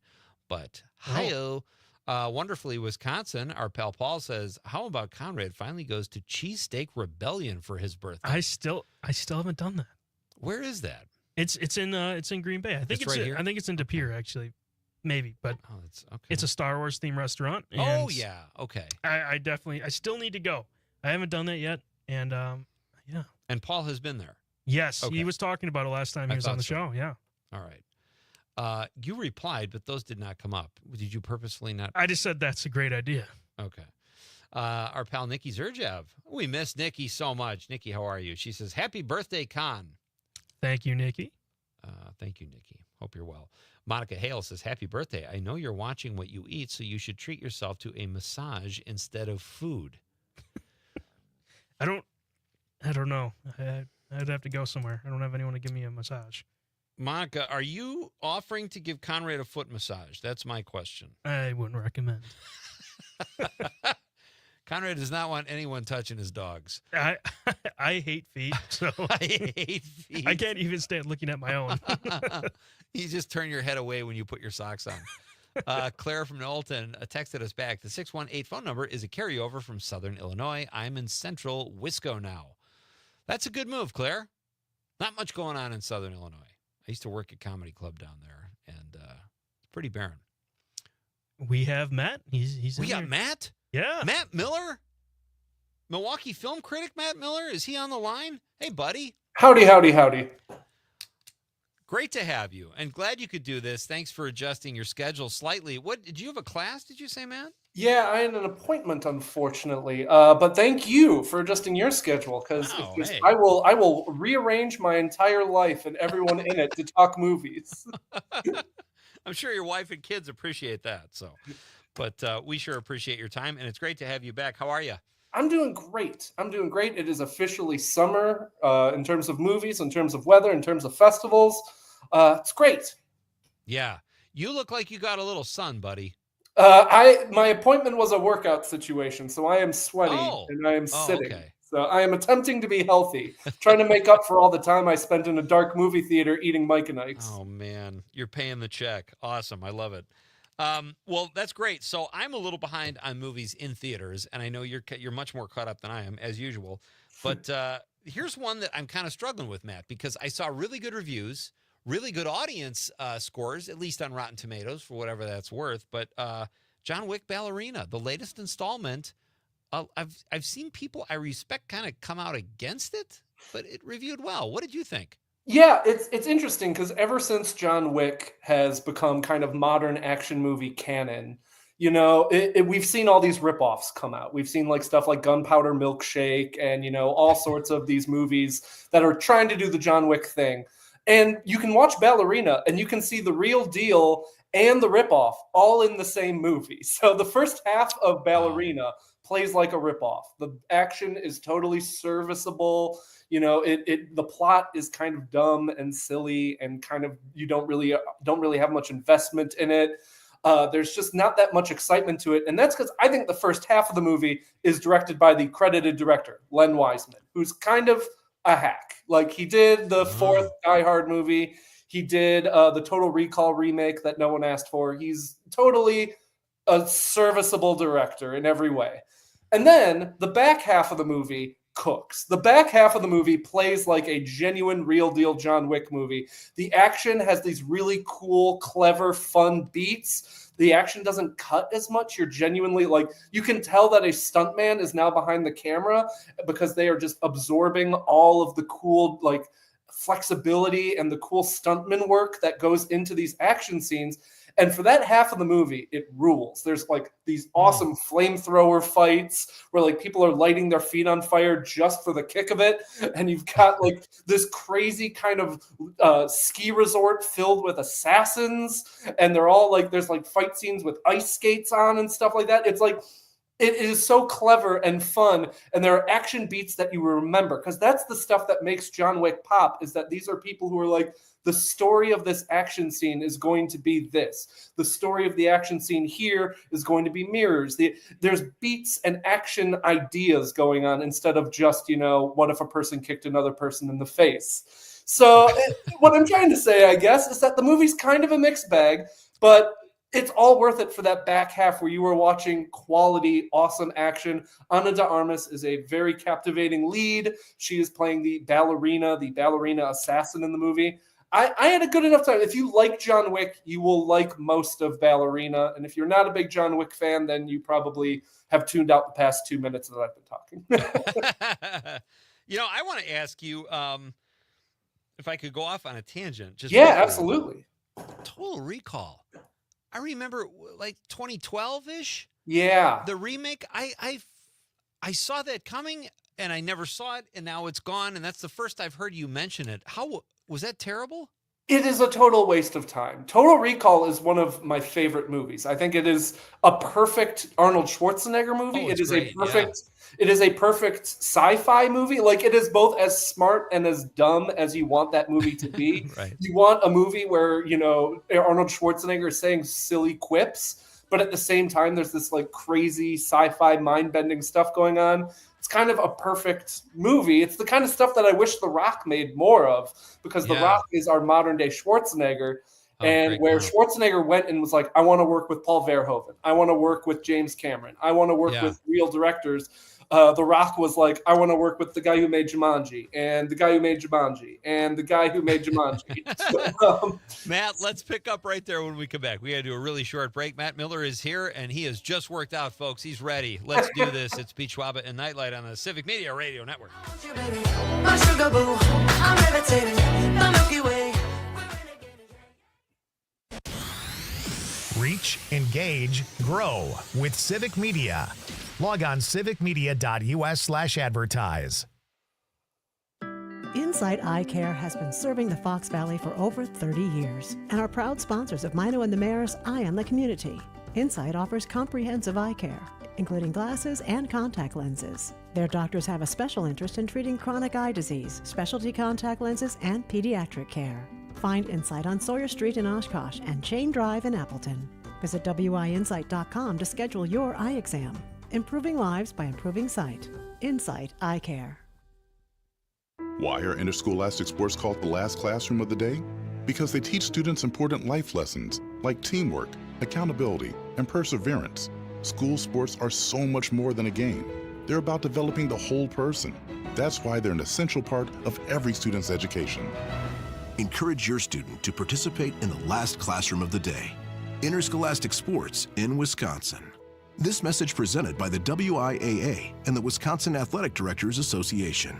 But hi-oh. Wonderfully, Wisconsin, our pal Paul says, how about Conrad finally goes to Cheesesteak Rebellion for his birthday? I still haven't done that. Where is that? It's in Green Bay. I think it's right here? I think it's in De Pere, actually. Maybe, but that's okay. It's a Star Wars themed restaurant. Oh yeah, okay. I still need to go. I haven't done that yet, and yeah. And Paul has been there. Yes, Okay. he was talking about it last time he was on the show. Yeah. All right. You replied, but those did not come up. Did you purposefully not? I just said that's a great idea. Okay. Our pal Nikki Zerjev. We miss Nikki so much. Nikki, how are you? She says, happy birthday, Con. Thank you, Nikki. Thank you, Nikki. Hope you're well. Monica Hale says, happy birthday. I know you're watching what you eat, so you should treat yourself to a massage instead of food. I don't know. I'd have to go somewhere. I don't have anyone to give me a massage. Monica, are you offering to give Conrad a foot massage? That's my question. I wouldn't recommend. Conrad does not want anyone touching his dogs. I hate feet, so I hate feet. I can't even stand looking at my own. You just turn your head away when you put your socks on. Claire from Knowlton texted us back. The 618 phone number is a carryover from Southern Illinois. I'm in Central Wisco now. That's a good move, Claire. Not much going on in Southern Illinois. I used to work at Comedy Club down there, and it's pretty barren. We have Matt. He's We in got there. Matt? Yeah. Matt Miller? Milwaukee film critic Matt Miller? Is he on the line? Hey, buddy. Howdy, howdy, howdy. Great to have you, and glad you could do this. Thanks for adjusting your schedule slightly. What did you have a class? Did you say, Matt? Yeah, I had an appointment, unfortunately. But thank you for adjusting your schedule, because Oh, hey. I will rearrange my entire life and everyone in it to talk movies. I'm sure your wife and kids appreciate that. So, but we sure appreciate your time, and it's great to have you back. How are you? I'm doing great. It is officially summer in terms of movies, in terms of weather, in terms of festivals. It's great. Yeah, you look like you got a little sun, buddy. My appointment was a workout situation, so I am sweaty and I am sitting. Okay. So I am attempting to be healthy, trying to make up for all the time I spent in a dark movie theater eating Mike and Ike's. Oh man, you're paying the check. Awesome, I love it. Well, that's great. So I'm a little behind on movies in theaters, and I know you're much more caught up than I am, as usual. But here's one that I'm kind of struggling with, Matt, because I saw really good reviews, really good audience scores, at least on Rotten Tomatoes, for whatever that's worth. But John Wick Ballerina, the latest installment, I've seen people I respect kind of come out against it, but it reviewed well. What did you think? Yeah, it's interesting because ever since John Wick has become kind of modern action movie canon, you know, we've seen all these ripoffs come out. We've seen like stuff like Gunpowder Milkshake and, you know, all sorts of these movies that are trying to do the John Wick thing. And you can watch Ballerina and you can see the real deal and the ripoff all in the same movie. So the first half of Ballerina plays like a ripoff. The action is totally serviceable. You know, the plot is kind of dumb and silly and kind of you don't really have much investment in it. There's just not that much excitement to it. And that's because I think the first half of the movie is directed by the credited director, Len Wiseman, who's kind of a hack. Like he did the fourth Die Hard movie. He did the Total Recall remake that no one asked for. He's totally a serviceable director in every way. And then the back half of the movie cooks. The back half of the movie plays like a genuine, real deal John Wick movie. The action has these really cool, clever, fun beats. The action doesn't cut as much. You're genuinely like, you can tell that a stuntman is now behind the camera because they are just absorbing all of the cool, like, flexibility and the cool stuntman work that goes into these action scenes. And for that half of the movie, it rules. There's like these awesome flamethrower fights where like people are lighting their feet on fire just for the kick of it. And you've got like this crazy kind of ski resort filled with assassins. And they're all like, there's like fight scenes with ice skates on and stuff like that. It's like, it is so clever and fun. And there are action beats that you remember because that's the stuff that makes John Wick pop, is that these are people who are like, the story of this action scene is going to be this. The story of the action scene here is going to be mirrors. There's beats and action ideas going on instead of just, you know, what if a person kicked another person in the face? So what I'm trying to say, I guess, is that the movie's kind of a mixed bag, but it's all worth it for that back half where you were watching quality, awesome action. Ana de Armas is a very captivating lead. She is playing the ballerina assassin in the movie. I had a good enough time. If you like John Wick, you will like most of Ballerina. And if you're not a big John Wick fan, then you probably have tuned out the past 2 minutes that I've been talking. You know, I want to ask you if I could go off on a tangent. Yeah, absolutely. Total Recall. I remember like 2012-ish. Yeah. The remake, I saw that coming and I never saw it, and now it's gone, and that's the first I've heard you mention it. How was that terrible? It is a total waste of time. Total Recall is one of my favorite movies. I think it is a perfect Arnold Schwarzenegger movie. Oh, It it's is great, a perfect it is a perfect sci-fi movie. Like, it is both as smart and as dumb as you want that movie to be. Right. You want a movie where, Arnold Schwarzenegger is saying silly quips, but at the same time there's this like crazy sci-fi mind-bending stuff going on. It's kind of a perfect movie. It's the kind of stuff that I wish The Rock made more of, because The Rock is our modern day Schwarzenegger. And where Schwarzenegger went and was like, I want to work with Paul Verhoeven. I want to work with James Cameron. I want to work with real directors. The Rock was like, I want to work with the guy who made Jumanji, and the guy who made Jumanji, and the guy who made Jumanji. Matt, let's pick up right there when we come back. We got to do a really short break. Matt Miller is here, and he has just worked out, folks. He's ready. Let's do this. It's Pete Schwaba and Nightlight on the Civic Media Radio Network. My sugar boo, I'm levitating the Milky Way. Reach, engage, grow with Civic Media. Log on civicmedia.us/advertise. Insight Eye Care has been serving the Fox Valley for over 30 years and are proud sponsors of Mino and the Mayor's Eye on the Community. Insight offers comprehensive eye care, including glasses and contact lenses. Their doctors have a special interest in treating chronic eye disease, specialty contact lenses, and pediatric care. Find Insight on Sawyer Street in Oshkosh and Chain Drive in Appleton. Visit wiinsight.com to schedule your eye exam. Improving lives by improving sight. Insight Eye Care. Why are interscholastic sports called the last classroom of the day? Because they teach students important life lessons like teamwork, accountability, and perseverance. School sports are so much more than a game. They're about developing the whole person. That's why they're an essential part of every student's education. Encourage your student to participate in the last classroom of the day. Interscholastic sports in Wisconsin. This message presented by the WIAA and the Wisconsin Athletic Directors Association.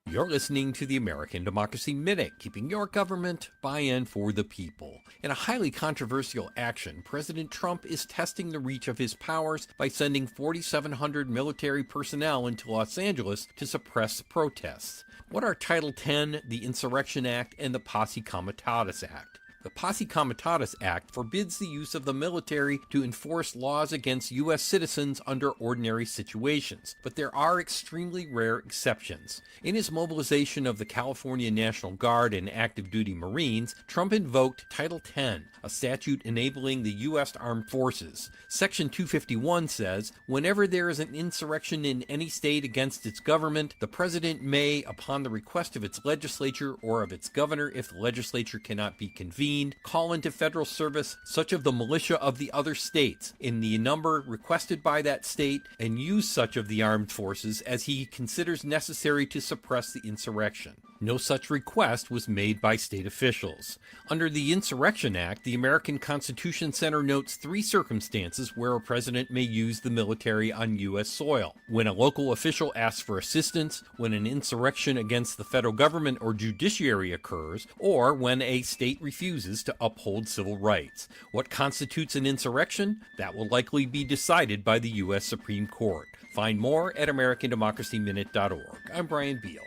You're listening to the American Democracy Minute, keeping your government buy-in for the people. In a highly controversial action, President Trump is testing the reach of his powers by sending 4,700 military personnel into Los Angeles to suppress protests. What are Title X, the Insurrection Act, and the Posse Comitatus Act? The Posse Comitatus Act forbids the use of the military to enforce laws against U.S. citizens under ordinary situations, but there are extremely rare exceptions. In his mobilization of the California National Guard and active duty Marines, Trump invoked Title X, a statute enabling the U.S. Armed Forces. Section 251 says, whenever there is an insurrection in any state against its government, the president may, upon the request of its legislature or of its governor if the legislature cannot be convened, call into federal service such of the militia of the other states in the number requested by that state, and use such of the armed forces as he considers necessary to suppress the insurrection. No such request was made by state officials. Under the Insurrection Act, the American Constitution Center notes 3 circumstances where a president may use the military on U.S. soil: when a local official asks for assistance, when an insurrection against the federal government or judiciary occurs, or when a state refuses to uphold civil rights. What constitutes an insurrection? That will likely be decided by the U.S. Supreme Court. Find more at AmericanDemocracyMinute.org. I'm Brian Beal.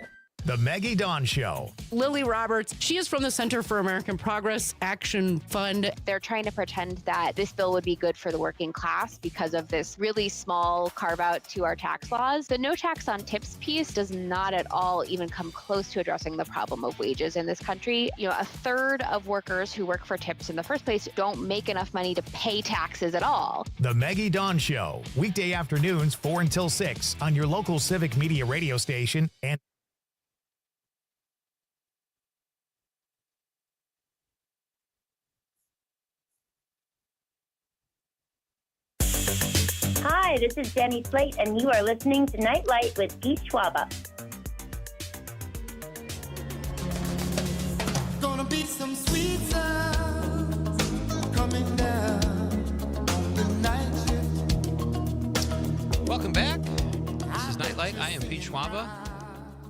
The Maggie Dawn Show. Lily Roberts, she is from the Center for American Progress Action Fund. They're trying to pretend that this bill would be good for the working class because of this really small carve out to our tax laws. The no tax on tips piece does not at all even come close to addressing the problem of wages in this country. You know, a third of workers who work for tips in the first place don't make enough money to pay taxes at all. The Maggie Dawn Show. Weekday afternoons 4 until 6 on your local Civic Media radio station and Hi, this is Jenny Slate, and you are listening to Night Light with Pete Schwaba. Gonna be some sweet sounds coming down on the night shift. Welcome back. This is Nightlight. I am Pete Schwaba.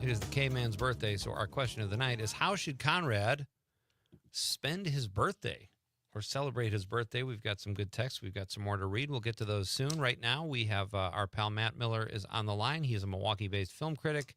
It is the K-Man's birthday, so our question of the night is, how should Conrad spend his birthday or celebrate his birthday? We've got some good texts. We've got some more to read. We'll get to those soon. Right now, we have our pal Matt Miller is on the line. He is a Milwaukee-based film critic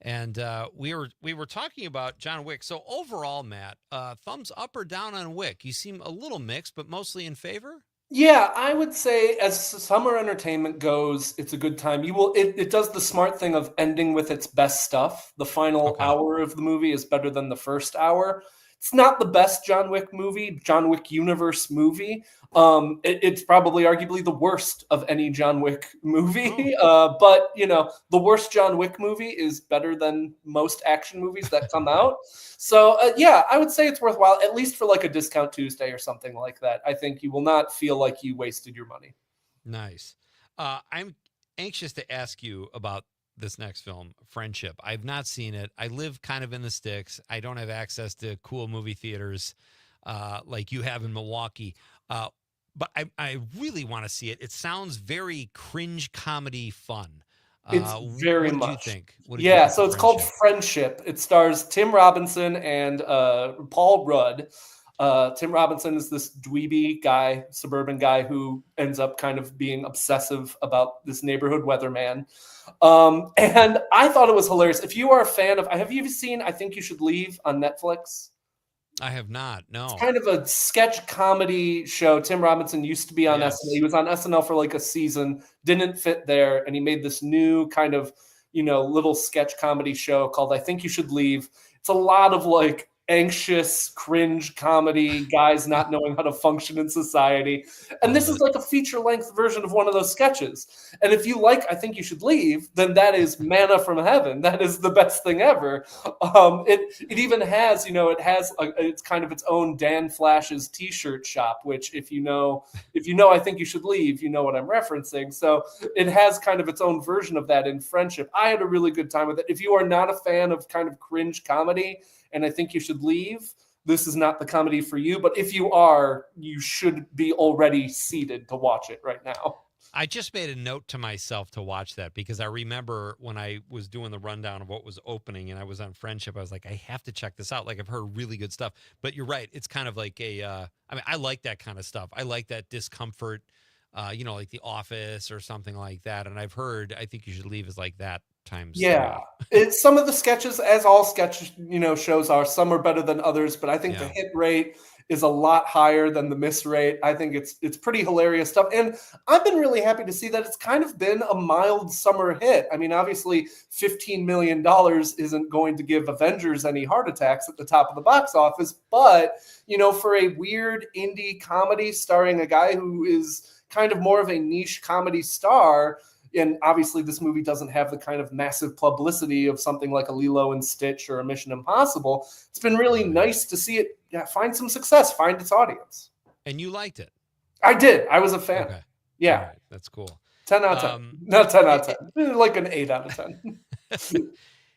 And we were talking about John Wick. So overall, Matt, thumbs up or down on Wick? You seem a little mixed, but mostly in favor. Yeah, I would say as summer entertainment goes, it's a good time. It does the smart thing of ending with its best stuff. The final Okay. hour of the movie is better than the first hour. It's not the best John Wick movie, John Wick universe movie. It's probably arguably the worst of any John Wick movie. But the worst John Wick movie is better than most action movies that come out. So yeah, I would say it's worthwhile, at least for like a discount Tuesday or something like that. I think you will not feel like you wasted your money. Nice. I'm anxious to ask you about this next film, Friendship. I've not seen it. I live kind of in the sticks. I don't have access to cool movie theaters like you have in Milwaukee. But I really want to see it. It sounds very cringe comedy fun. It's very what did much. you think? What did you Yeah, think so of it's called Friendship. It stars Tim Robinson and Paul Rudd. Tim Robinson is this dweeby guy, suburban guy who ends up kind of being obsessive about this neighborhood weatherman. And I thought it was hilarious. If you are a fan of, have you seen I Think You Should Leave on Netflix? I have not. No. It's kind of a sketch comedy show. Tim Robinson used to be on Yes. SNL. He was on SNL for like a season, didn't fit there, and he made this new kind of, little sketch comedy show called I Think You Should Leave. It's a lot of like anxious, cringe comedy, guys not knowing how to function in society. And this is like a feature-length version of one of those sketches. And if you like I Think You Should Leave, then that is manna from heaven. That is the best thing ever. It even has, it's kind of its own Dan Flash's t-shirt shop, which if you know I Think You Should Leave, you know what I'm referencing. So it has kind of its own version of that in Friendship. I had a really good time with it. If you are not a fan of kind of cringe comedy, and I Think You Should Leave, this is not the comedy for you. But if you are, you should be already seated to watch it right now. I just made a note to myself to watch that because I remember when I was doing the rundown of what was opening and I was on Friendship, I was like, I have to check this out. Like I've heard really good stuff, but you're right. It's kind of like I like that kind of stuff. I like that discomfort, like The Office or something like that. And I've heard I Think You Should Leave is like that times. Yeah. It's some of the sketches, as all sketch, shows are, some are better than others, but I think the hit rate is a lot higher than the miss rate. I think it's pretty hilarious stuff. And I've been really happy to see that it's kind of been a mild summer hit. I mean, obviously $15 million isn't going to give Avengers any heart attacks at the top of the box office. But, for a weird indie comedy starring a guy who is kind of more of a niche comedy star, and obviously this movie doesn't have the kind of massive publicity of something like a Lilo and Stitch or a Mission Impossible. It's been really nice to see it find some success, find its audience. And you liked it? I did. I was a fan. Okay. Yeah. All right. That's cool. 10 out of 10. Not 10 out of 10. Like an 8 out of 10.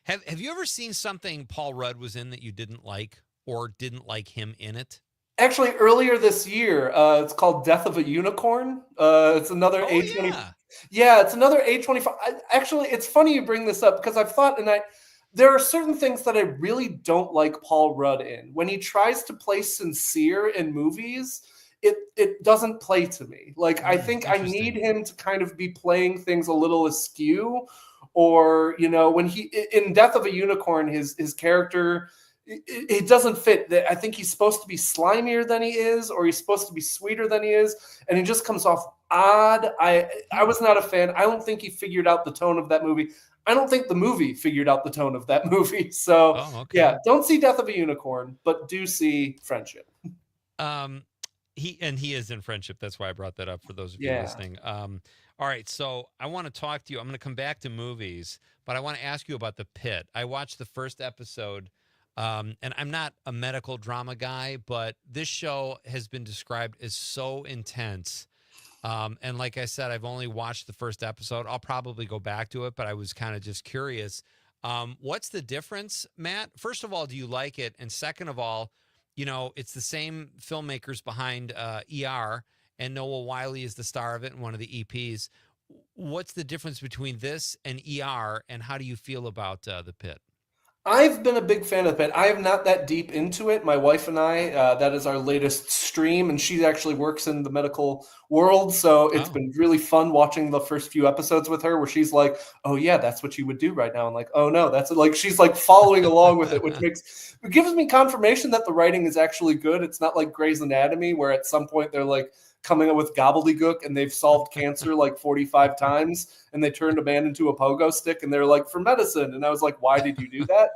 Have you ever seen something Paul Rudd was in that you didn't like or didn't like him in it? Actually, earlier this year, it's called Death of a Unicorn. It's another A24. Yeah, it's another A25. Actually, it's funny you bring this up because I've thought, there are certain things that I really don't like Paul Rudd in. When he tries to play sincere in movies, it doesn't play to me. Like, I think I need him to kind of be playing things a little askew. Or, when in Death of a Unicorn, his character, it doesn't fit. I think he's supposed to be slimier than he is, or he's supposed to be sweeter than he is, and he just comes off odd. I was not a fan. I don't think he figured out the tone of that movie. I don't think the movie figured out the tone of that movie. So yeah, don't see Death of a Unicorn, but do see Friendship. He is in Friendship. That's why I brought that up for those of you listening. All right, so I want to talk to you. I'm going to come back to movies, but I want to ask you about The Pit. I watched the first episode. And I'm not a medical drama guy, but this show has been described as so intense. And like I said, I've only watched the first episode. I'll probably go back to it, but I was kind of just curious. What's the difference, Matt? First of all, do you like it? And second of all, it's the same filmmakers behind ER, and Noah Wyle is the star of it and one of the EPs. What's the difference between this and ER, and how do you feel about The Pit? I've been a big fan of it. I am not that deep into it. My wife and I, that is our latest stream, and she actually works in the medical world. So it's been really fun watching the first few episodes with her where she's like, oh yeah, that's what you would do right now. And like, oh no, that's like, she's like following along with it, which gives me confirmation that the writing is actually good. It's not like Grey's Anatomy where at some point they're like coming up with gobbledygook and they've solved cancer like 45 times and they turned a man into a pogo stick and they're like, for medicine. And I was like, why did you do that?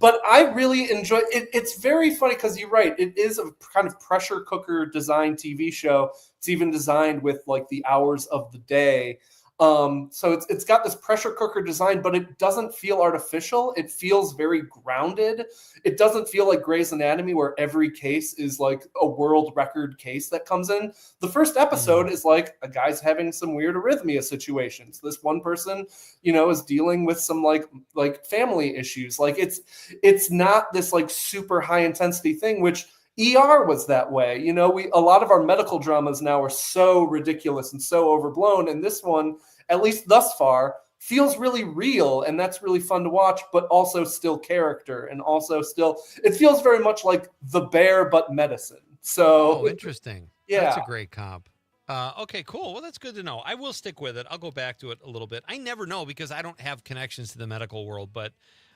But I really enjoy it. It's very funny because you're right. It is a kind of pressure cooker design TV show. It's even designed with like the hours of the day. So it's got this pressure cooker design, but it doesn't feel artificial. It feels very grounded. It doesn't feel like Grey's Anatomy where every case is like a world record case that comes in. The first episode is like a guy's having some weird arrhythmia situations. This one person, is dealing with some like family issues. Like it's not this like super high intensity thing, which ER was that way. A lot of our medical dramas now are so ridiculous and so overblown. And this one, at least thus far, feels really real. And that's really fun to watch, but also still character. And also it feels very much like The Bear, but medicine. So interesting. Yeah. That's a great comp. Okay, cool. Well, that's good to know. I will stick with it. I'll go back to it a little bit. I never know because I don't have connections to the medical world, but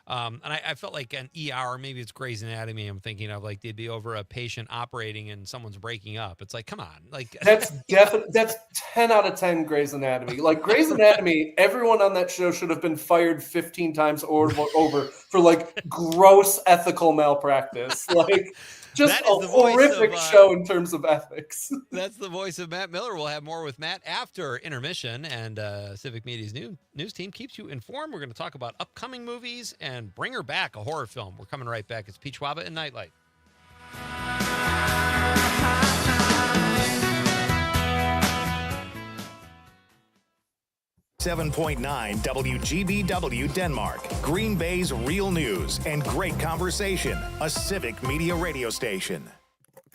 and I felt like an ER, maybe it's Grey's Anatomy. I'm thinking of like they'd be over a patient operating and someone's breaking up. It's like, come on, like that's 10 out of 10 Grey's Anatomy. Like Grey's Anatomy, everyone on that show should have been fired 15 times or over for like gross ethical malpractice. Like just a horrific show in terms of ethics. That's the voice of Matt Miller. We'll have more with Matt after intermission, and Civic Media's news team keeps you informed. We're going to talk about upcoming movies and bring her back, a horror film. We're coming right back. It's Pete Schwaba and Nite Lite. 7.9 WGBW Denmark, Green Bay's real news and great conversation, a Civic Media radio station.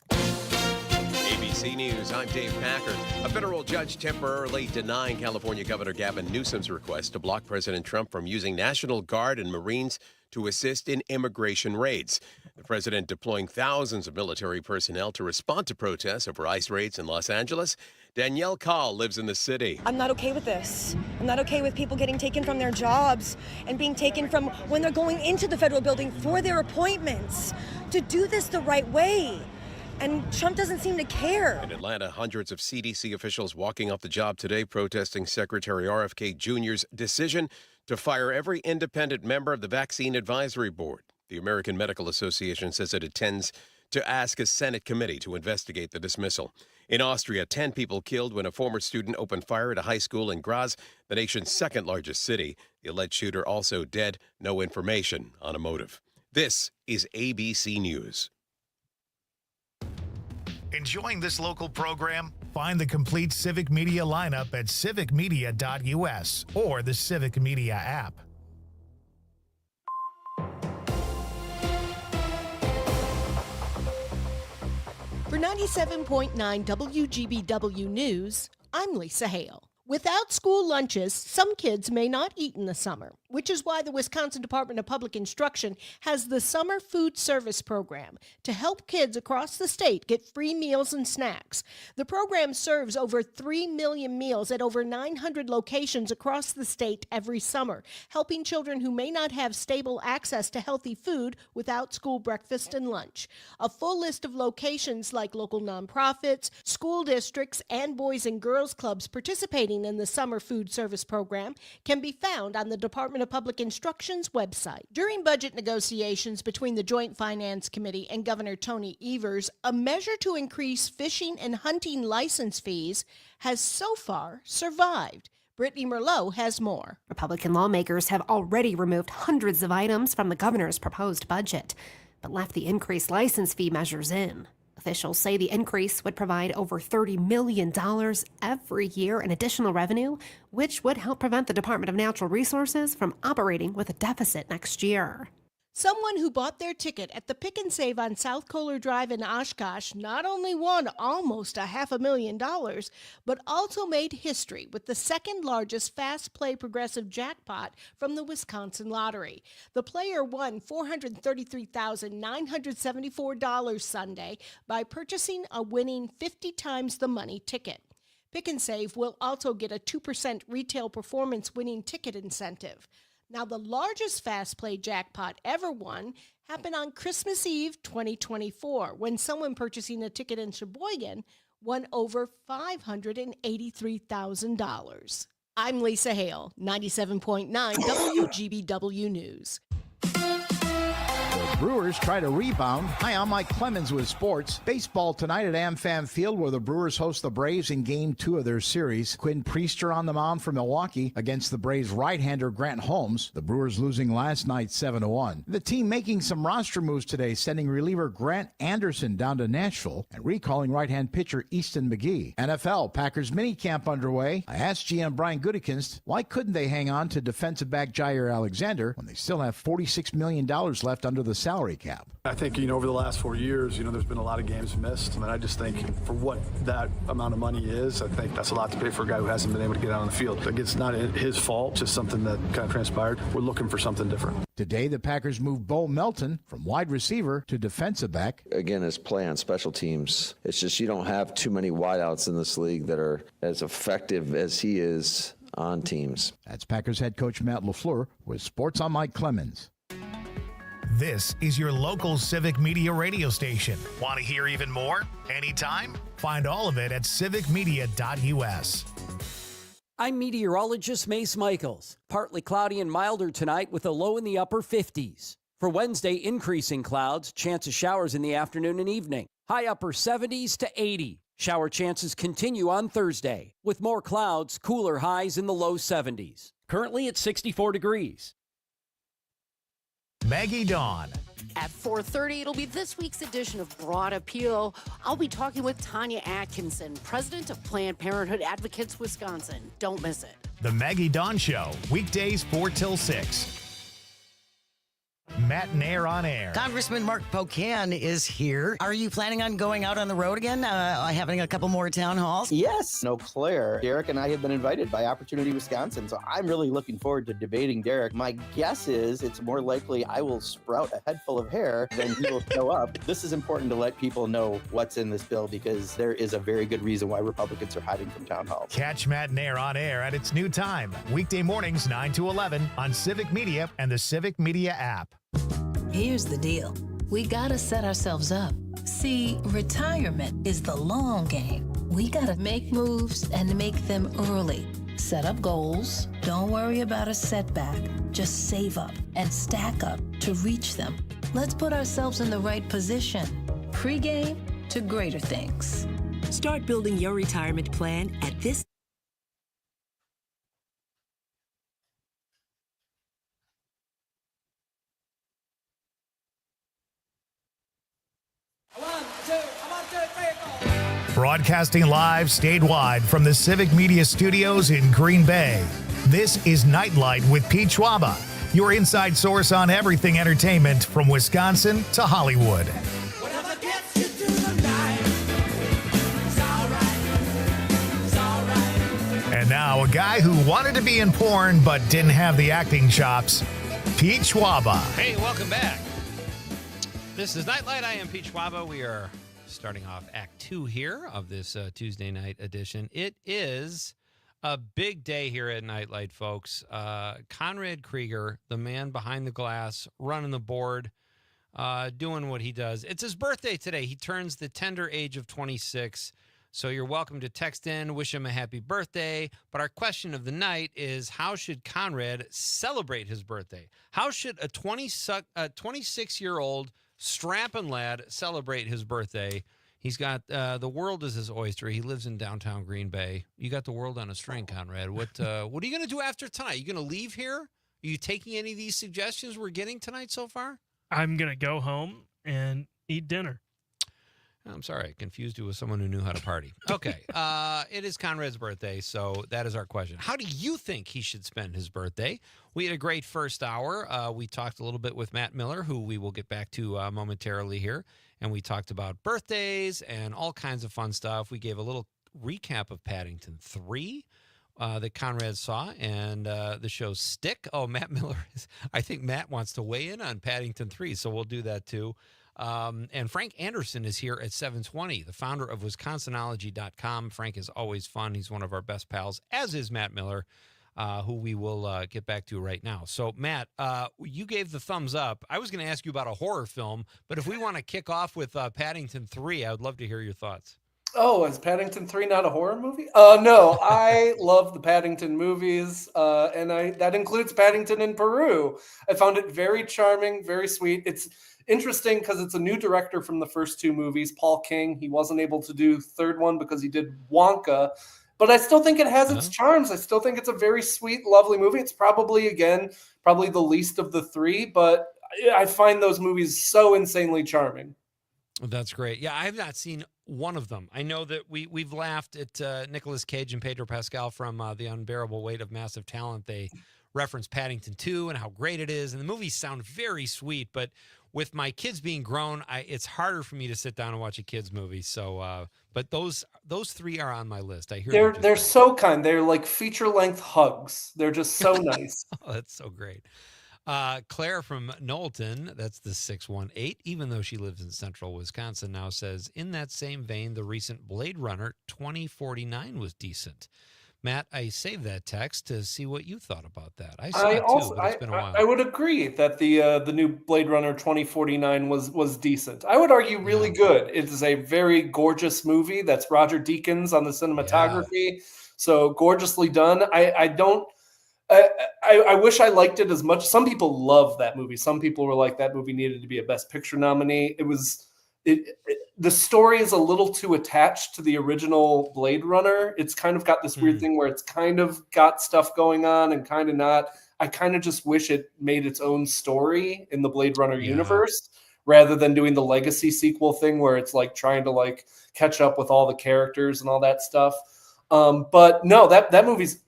ABC News, I'm Dave Packer. A federal judge temporarily denying California Governor Gavin Newsom's request to block President Trump from using National Guard and Marines to assist in immigration raids. The president deploying thousands of military personnel to respond to protests over ICE raids in Los Angeles. Danielle Kahl lives in the city. I'm not okay with this. I'm not okay with people getting taken from their jobs and being taken from when they're going into the federal building for their appointments. To do this the right way. And Trump doesn't seem to care. In Atlanta, hundreds of CDC officials walking off the job today protesting Secretary RFK Jr.'s decision to fire every independent member of the Vaccine Advisory Board. The American Medical Association says it intends to ask a Senate committee to investigate the dismissal. In Austria, 10 people killed when a former student opened fire at a high school in Graz, the nation's second largest city. The alleged shooter also dead. No information on a motive. This is ABC News. Enjoying this local program? Find the complete Civic Media lineup at civicmedia.us or the Civic Media app. For 97.9 WGBW News, I'm Lisa Hale. Without school lunches, some kids may not eat in the summer, which is why the Wisconsin Department of Public Instruction has the Summer Food Service Program to help kids across the state get free meals and snacks. The program serves over 3 million meals at over 900 locations across the state every summer, helping children who may not have stable access to healthy food without school breakfast and lunch. A full list of locations like local nonprofits, school districts, and boys and girls clubs participating in the Summer Food Service Program can be found on the Department of Public Instruction's website. During budget negotiations between the Joint Finance Committee and Governor Tony Evers, a measure to increase fishing and hunting license fees has so far survived. Brittany Merlot has more. Republican lawmakers have already removed hundreds of items from the governor's proposed budget, but left the increased license fee measures in. Officials say the increase would provide over $30 million every year in additional revenue, which would help prevent the Department of Natural Resources from operating with a deficit next year. Someone who bought their ticket at the Pick and Save on South Kohler Drive in Oshkosh not only won almost $500,000, but also made history with the second largest fast play progressive jackpot from the Wisconsin Lottery. The player won $433,974 Sunday by purchasing a winning 50 times the money ticket. Pick and Save will also get a 2% retail performance winning ticket incentive. Now, the largest fast play jackpot ever won happened on Christmas Eve 2024, when someone purchasing a ticket in Sheboygan won over $583,000. I'm Lisa Hale, 97.9 WGBW News. The Brewers try to rebound. Hi, I'm Mike Clemens with sports. Baseball tonight at AmFam Field, where the Brewers host the Braves in Game 2 of their series. Quinn Priester on the mound for Milwaukee against the Braves right-hander Grant Holmes. The Brewers losing last night 7-1. The team making some roster moves today, sending reliever Grant Anderson down to Nashville and recalling right-hand pitcher Easton McGee. NFL, Packers minicamp underway. I asked GM Brian Gutekunst, why couldn't they hang on to defensive back Jair Alexander when they still have $46 million left under the salary cap? I think, over the last 4 years, there's been a lot of games missed. And I just think for what that amount of money is, I think that's a lot to pay for a guy who hasn't been able to get out on the field. Like, it's not his fault, just something that kind of transpired. We're looking for something different. Today, the Packers moved Bo Melton from wide receiver to defensive back. Again, his play on special teams, it's just you don't have too many wideouts in this league that are as effective as he is on teams. That's Packers head coach Matt LaFleur with Sports on Mike Clemens. This is your local Civic Media radio station. Want to hear even more? Anytime? Find all of it at civicmedia.us. I'm meteorologist Mace Michaels. Partly cloudy and milder tonight with a low in the upper 50s. For Wednesday, increasing clouds, chance of showers in the afternoon and evening. High upper 70s to 80. Shower chances continue on Thursday, with more clouds, cooler highs in the low 70s. Currently at 64 degrees. Maggie Dawn. At 4:30, it'll be this week's edition of Broad Appeal. I'll be talking with Tanya Atkinson, president of Planned Parenthood Advocates Wisconsin. Don't miss it. The Maggie Dawn Show, weekdays 4 till 6. Matt Nair on air. Congressman Mark Pocan is here. Are you planning on going out on the road again, having a couple more town halls? Yes. No, Claire. Derek and I have been invited by Opportunity Wisconsin, so I'm really looking forward to debating Derek. My guess is it's more likely I will sprout a head full of hair than he will show up. This is important to let people know what's in this bill because there is a very good reason why Republicans are hiding from town halls. Catch Matt Nair on air at its new time, weekday mornings 9 to 11 on Civic Media and the Civic Media app. Here's the deal. We gotta set ourselves up. See, retirement is the long game. We gotta make moves and make them early. Set up goals. Don't worry about a setback. Just save up and stack up to reach them. Let's put ourselves in the right position. Pre-game to greater things. Start building your retirement plan at this. Broadcasting live statewide from the Civic Media Studios in Green Bay. This is Nightlight with Pete Schwaba, your inside source on everything entertainment from Wisconsin to Hollywood. And now a guy who wanted to be in porn but didn't have the acting chops, Pete Schwaba. Hey, welcome back. This is Nightlight. I am Pete Schwaba. We are starting off Act 2 here of this Tuesday night edition. It is a big day here at Nightlight, folks. Conrad Krieger, the man behind the glass, running the board, doing what he does. It's his birthday today. He turns the tender age of 26. So you're welcome to text in, wish him a happy birthday. But our question of the night is, how should Conrad celebrate his birthday? How should a 26-year-old strapping lad celebrate his birthday? He's got the world is his oyster. He lives in downtown Green Bay. You got the world on a string, Conrad. What are you going to do after tonight? You going to leave here? Are you taking any of these suggestions we're getting tonight so far? I'm going to go home and eat dinner. I'm sorry, I confused you with someone who knew how to party. Okay, it is Conrad's birthday, so that is our question. How do you think he should spend his birthday? We had a great first hour. We talked a little bit with Matt Miller, who we will get back to momentarily here, and we talked about birthdays and all kinds of fun stuff. We gave a little recap of Paddington 3 that Conrad saw, and the show's Stick. Oh, Matt Miller, I think Matt wants to weigh in on Paddington 3, so we'll do that too. And Frank Anderson is here at 7:20, the founder of Wisconsinology.com. Frank is always fun. He's one of our best pals, as is Matt Miller, who we will get back to right now. So, Matt, you gave the thumbs up. I was going to ask you about a horror film, but if we want to kick off with Paddington 3, I would love to hear your thoughts. Oh, is Paddington 3 not a horror movie? No, I love the Paddington movies, and that includes Paddington in Peru. I found it very charming, very sweet. It's interesting because it's a new director from the first two movies, Paul King. He wasn't able to do the third one because he did Wonka, but I still think it has its charms. I still think it's a very sweet, lovely movie. It's probably the least of the three, but I find those movies so insanely charming. That's great. Yeah, I have not seen one of them. I know that we've laughed at Nicolas Cage and Pedro Pascal from The Unbearable Weight of Massive Talent. They reference Paddington 2 and how great it is, and the movies sound very sweet, but with my kids being grown, it's harder for me to sit down and watch a kids movie. So, but those three are on my list. I hear they're so kind. They're like feature-length hugs. They're just so nice. Oh, that's so great. Claire from Knowlton, that's the 618, even though she lives in central Wisconsin now, says, in that same vein, the recent Blade Runner 2049 was decent. Matt, I saved that text to see what you thought about that. I saw it too, but it's been a while. I would agree that the new Blade Runner 2049 was decent. I would argue really good. It is a very gorgeous movie. That's Roger Deakins on the cinematography. So gorgeously done. I wish I liked it as much. Some people love that movie. Some people were like, that movie needed to be a Best Picture nominee. The story is a little too attached to the original Blade Runner. It's kind of got this weird thing where it's kind of got stuff going on and kind of not. I kind of just wish it made its own story in the Blade Runner universe rather than doing the legacy sequel thing where it's like trying to like catch up with all the characters and all that stuff. But no, that movie's,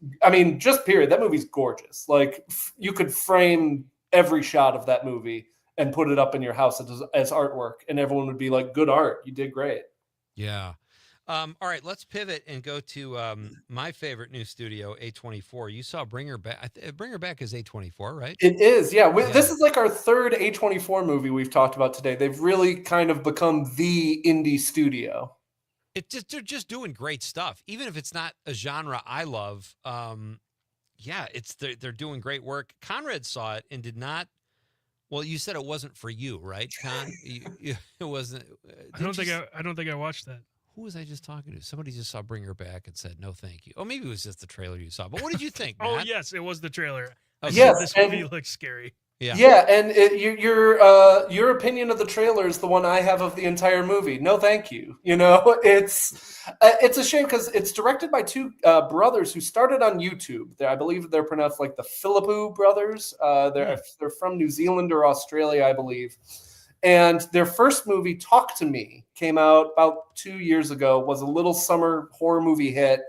just period. That movie's gorgeous. Like you could frame every shot of that movie and put it up in your house as artwork, and everyone would be like, good art. You did great. Yeah. All right, let's pivot and go to my favorite new studio, A24. You saw Bring Her Back. Bring Her Back is A24, right? It is, yeah. This is like our third A24 movie we've talked about today. They've really kind of become the indie studio. They're just doing great stuff, even if it's not a genre I love. They're doing great work. Conrad saw it and did not. Well, you said it wasn't for you, right, Con? It wasn't. I don't think I watched that. Who was I just talking to? Somebody just saw Bring Her Back and said no, thank you. Oh, maybe it was just the trailer you saw. But what did you think, Matt? Oh, yes, it was the trailer. Yes, this movie looks scary. Yeah, and your opinion of the trailer is the one I have of the entire movie. No, thank you. It's a shame because it's directed by two brothers who started on YouTube. I believe they're pronounced like the Philippou brothers. They're from New Zealand or Australia, I believe. And their first movie, Talk to Me, came out about 2 years ago. Was a little summer horror movie hit.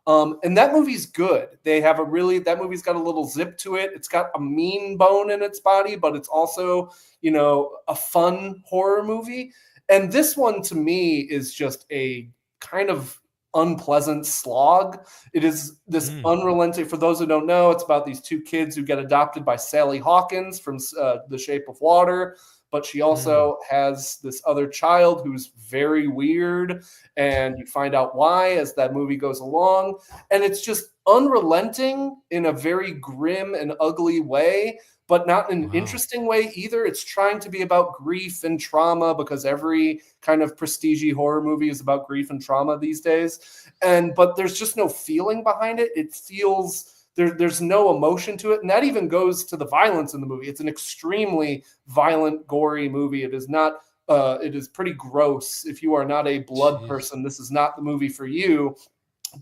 And that movie's good. That movie's got a little zip to it. It's got a mean bone in its body, but it's also, a fun horror movie. And this one to me is just a kind of unpleasant slog. It is this unrelenting, for those who don't know, it's about these two kids who get adopted by Sally Hawkins from The Shape of Water. But she also has this other child who's very weird, and you find out why as that movie goes along. And it's just unrelenting in a very grim and ugly way, but not in an interesting way either. It's trying to be about grief and trauma because every kind of prestige horror movie is about grief and trauma these days. But there's just no feeling behind it. It feels... There's no emotion to it, and that even goes to the violence in the movie. It's an extremely violent, gory movie. It is not. It is pretty gross. If you are not a blood person, this is not the movie for you.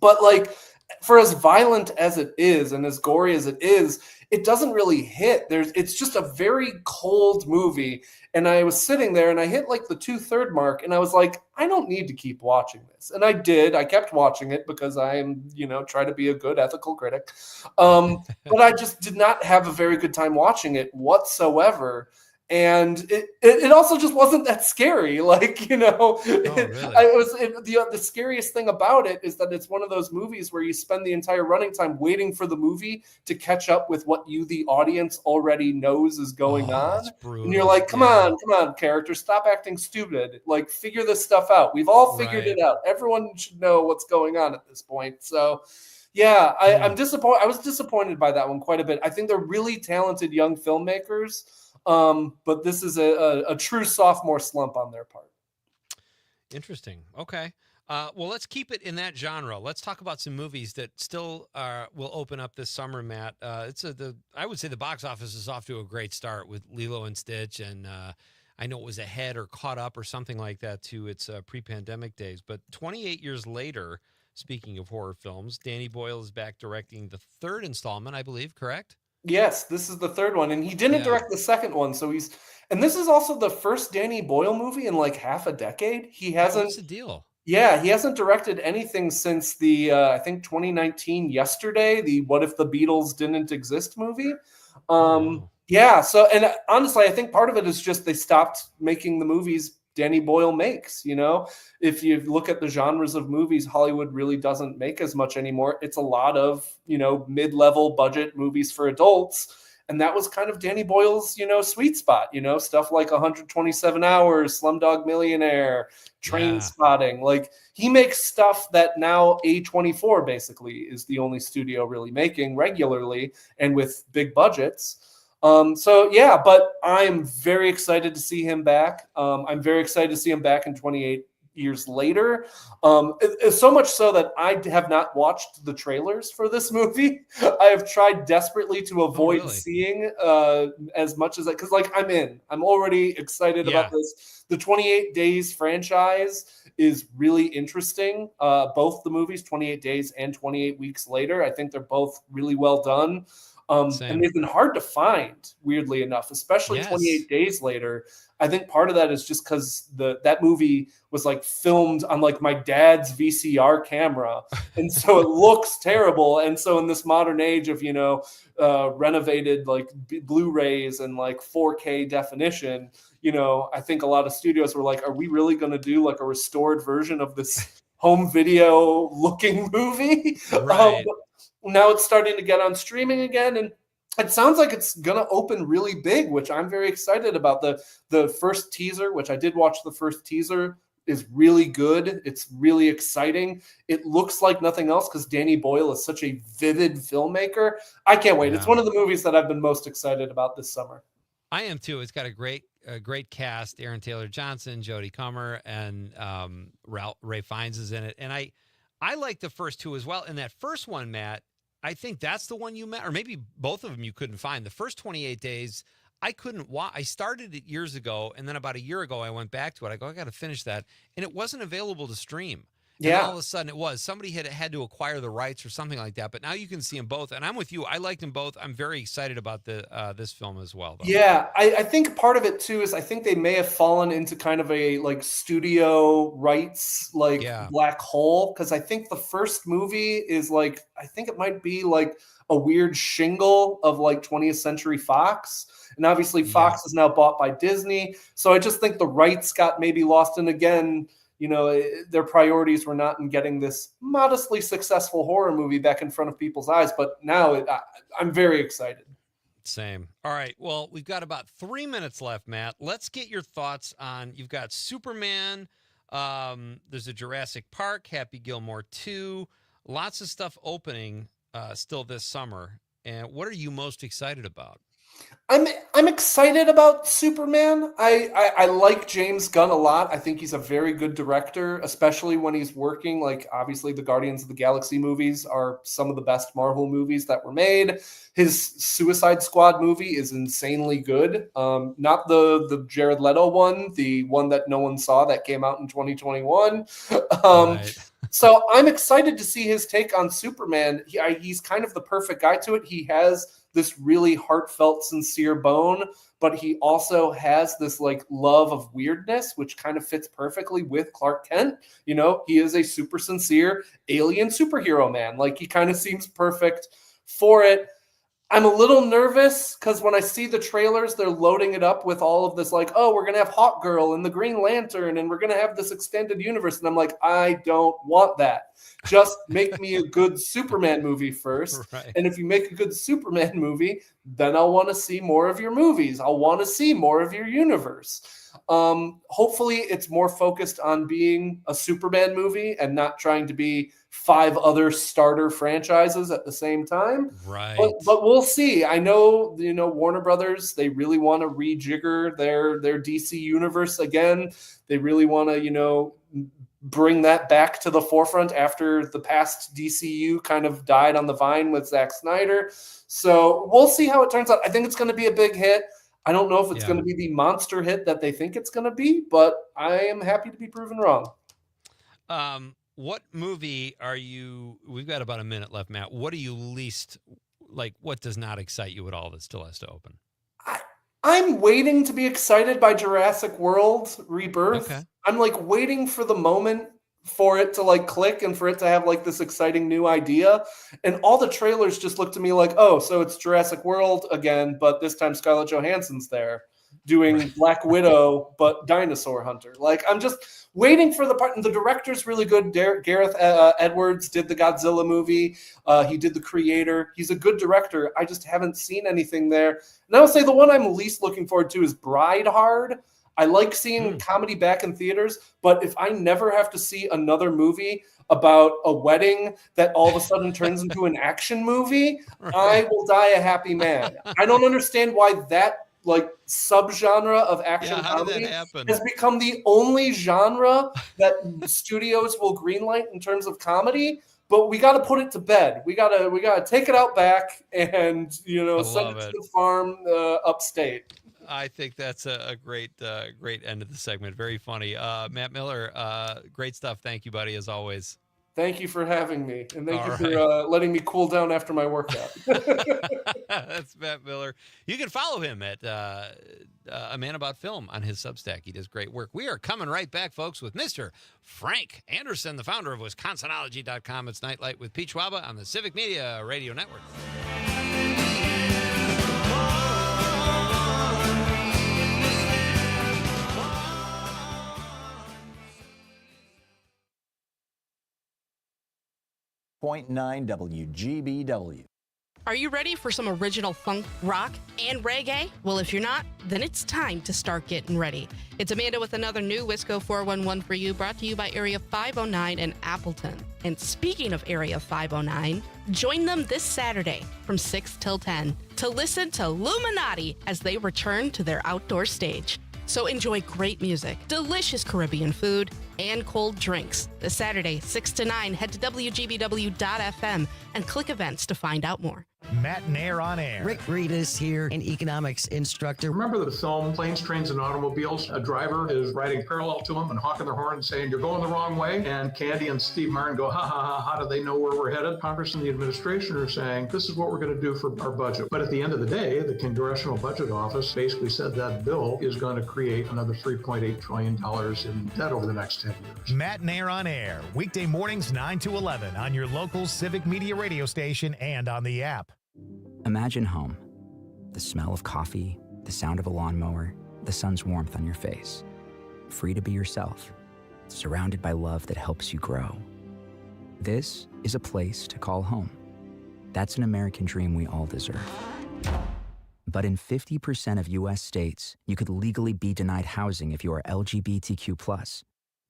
But like for as violent as it is and as gory as it is, it doesn't really hit. It's just a very cold movie. And I was sitting there and I hit like the 2/3 mark and I was like, I don't need to keep watching this. And I did. I kept watching it because I am, try to be a good ethical critic. But I just did not have a very good time watching it whatsoever. And it also just wasn't that scary. Like, the scariest thing about it is that it's one of those movies where you spend the entire running time waiting for the movie to catch up with what you, the audience, already knows is going on. And you're like, come on, character, stop acting stupid. Like, figure this stuff out. We've all figured it out. Everyone should know what's going on at this point. So, yeah, I'm disappointed. I was disappointed by that one quite a bit. I think they're really talented young filmmakers. But this is a true sophomore slump on their part. Interesting. Okay. Well, let's keep it in that genre. Let's talk about some movies that still will open up this summer, Matt. I would say the box office is off to a great start with Lilo and Stitch, and I know it was ahead or caught up or something like that to its pre-pandemic days. But 28 years later, speaking of horror films, Danny Boyle is back directing the third installment, I believe, correct? Yes, this is the third one, and he didn't direct the second one. So and this is also the first Danny Boyle movie in like half a decade. He hasn't. What's the deal? Yeah, he hasn't directed anything since the I think 2019 Yesterday, the What If the Beatles Didn't Exist movie. Yeah. So, and honestly, I think part of it is just they stopped making the movies Danny Boyle makes. If you look at the genres of movies, Hollywood really doesn't make as much anymore. It's a lot of, mid-level budget movies for adults. And that was kind of Danny Boyle's, sweet spot, stuff like 127 Hours, Slumdog Millionaire, Train Spotting. Like, he makes stuff that now A24 basically is the only studio really making regularly and with big budgets. But I'm very excited to see him back. I'm very excited to see him back in 28 years later. So much so that I have not watched the trailers for this movie. I have tried desperately to avoid seeing as much as because I'm already excited about this. The 28 Days franchise is really interesting. Both the movies, 28 Days and 28 Weeks Later, I think they're both really well done. And they've been hard to find, weirdly enough, especially 28 Days Later. I think part of that is just because that movie was like filmed on like my dad's VCR camera. And so it looks terrible. And so in this modern age of, renovated like Blu-rays and like 4K definition, I think a lot of studios were like, are we really going to do like a restored version of this home video looking movie? Right. Now it's starting to get on streaming again, and it sounds like it's going to open really big, which I'm very excited about. The first teaser, which I did watch the first teaser, is really good. It's really exciting. It looks like nothing else because Danny Boyle is such a vivid filmmaker. I can't wait. It's one of the movies that I've been most excited about this summer. I am too. It's got a great cast. Aaron Taylor Johnson, Jodie Comer, and Ray Fiennes is in it. And I like the first two as well. And that first one, Matt, I think that's the one you met, or maybe both of them you couldn't find. The first 28 Days, I couldn't watch. I started it years ago, and then about a year ago, I went back to it. I go, I got to finish that. And it wasn't available to stream. And all of a sudden it was. Somebody had to acquire the rights or something like that. But now you can see them both. And I'm with you. I liked them both. I'm very excited about this film as well, though. Yeah, I think part of it too is I think they may have fallen into kind of a like studio rights black hole, because I think the first movie is like, I think it might be like a weird shingle of like 20th Century Fox. And obviously Fox is now bought by Disney. So I just think the rights got maybe lost. And again, their priorities were not in getting this modestly successful horror movie back in front of people's eyes. But now I'm very excited. Same. All right. Well, we've got about 3 minutes left, Matt. Let's get your thoughts on, you've got Superman. There's a Jurassic Park, Happy Gilmore 2, lots of stuff opening still this summer. And what are you most excited about? I'm excited about Superman. I like James Gunn a lot. I think he's a very good director, especially when he's working. Like, obviously, the Guardians of the Galaxy movies are some of the best Marvel movies that were made. His Suicide Squad movie is insanely good. Not the Jared Leto one, the one that no one saw that came out in 2021. So I'm excited to see his take on Superman. He's kind of the perfect guy to it. He has this really heartfelt, sincere bone, but he also has this like love of weirdness, which kind of fits perfectly with Clark Kent. You know, he is a super sincere alien superhero man. Like he kind of seems perfect for it. I'm a little nervous because when I see the trailers, they're loading it up with all of this, like, oh, we're going to have Hawk Girl and the Green Lantern, and we're going to have this extended universe. And I'm like, I don't want that. Just make me a good Superman movie first. Right. And if you make a good Superman movie, then I'll want to see more of your movies. I'll want to see more of your universe. Hopefully it's more focused on being a Superman movie and not trying to be 5 other starter franchises at the same time. Right. But we'll see. I know, Warner Brothers, they really want to rejigger their DC universe again. They really want to, bring that back to the forefront after the past DCU kind of died on the vine with Zack Snyder. So we'll see how it turns out. I think it's going to be a big hit. I don't know if it's going to be the monster hit that they think it's going to be, but I am happy to be proven wrong. What movie we've got about a minute left, Matt. What are you least, what does not excite you at all that still has to open? I'm waiting to be excited by Jurassic World Rebirth. Okay. I'm waiting for the moment for it to click and for it to have this exciting new idea. And all the trailers just look to me like, oh, so it's Jurassic World again, but this time Scarlett Johansson's there doing Black Widow, but Dinosaur Hunter. I'm just waiting for the part. And the director's really good. Gareth Edwards did the Godzilla movie. He did The Creator. He's a good director. I just haven't seen anything there. And I would say the one I'm least looking forward to is Bride Hard. I like seeing comedy back in theaters, but if I never have to see another movie about a wedding that all of a sudden turns into an action movie, I will die a happy man. I don't understand why that subgenre of action comedy has become the only genre that studios will greenlight in terms of comedy. But we got to put it to bed. We got to take it out back and send it to the farm upstate. I think that's a great end of the segment. Very funny. Matt Miller, great stuff. Thank you, buddy, as always. Thank you for having me. And thank you for letting me cool down after my workout. That's Matt Miller. You can follow him at A Man About Film on his Substack. He does great work. We are coming right back, folks, with Mr. Frank Anderson, the founder of Wisconsinology.com. It's Night Light with Pete Schwaba on the Civic Media Radio Network. 0.9 WGBW. Are you ready for some original funk, rock, and reggae? Well, if you're not, then it's time to start getting ready. It's Amanda with another new Wisco 411 for you, brought to you by Area 509 in Appleton. And speaking of Area 509, join them this Saturday from 6 till 10 to listen to Illuminati as they return to their outdoor stage. So enjoy great music, delicious Caribbean food, and cold drinks. This Saturday, 6 to 9, head to WGBW.FM and click events to find out more. Matt and Air on Air. Rick Reedus here, an economics instructor. Remember the film Planes, Trains, and Automobiles? A driver is riding parallel to him and honking their horn and saying, you're going the wrong way. And Candy and Steve Martin go, ha, ha, ha, how do they know where we're headed? Congress and the administration are saying, this is what we're going to do for our budget. But at the end of the day, the Congressional Budget Office basically said that bill is going to create another $3.8 trillion in debt over the next 10 years. Matt and Air on Air, weekday mornings 9 to 11 on your local Civic Media radio station and on the app. Imagine home. The smell of coffee, the sound of a lawnmower, the sun's warmth on your face. Free to be yourself, surrounded by love that helps you grow. This is a place to call home. That's an American dream we all deserve. But in 50% of U.S. states, you could legally be denied housing if you are LGBTQ+.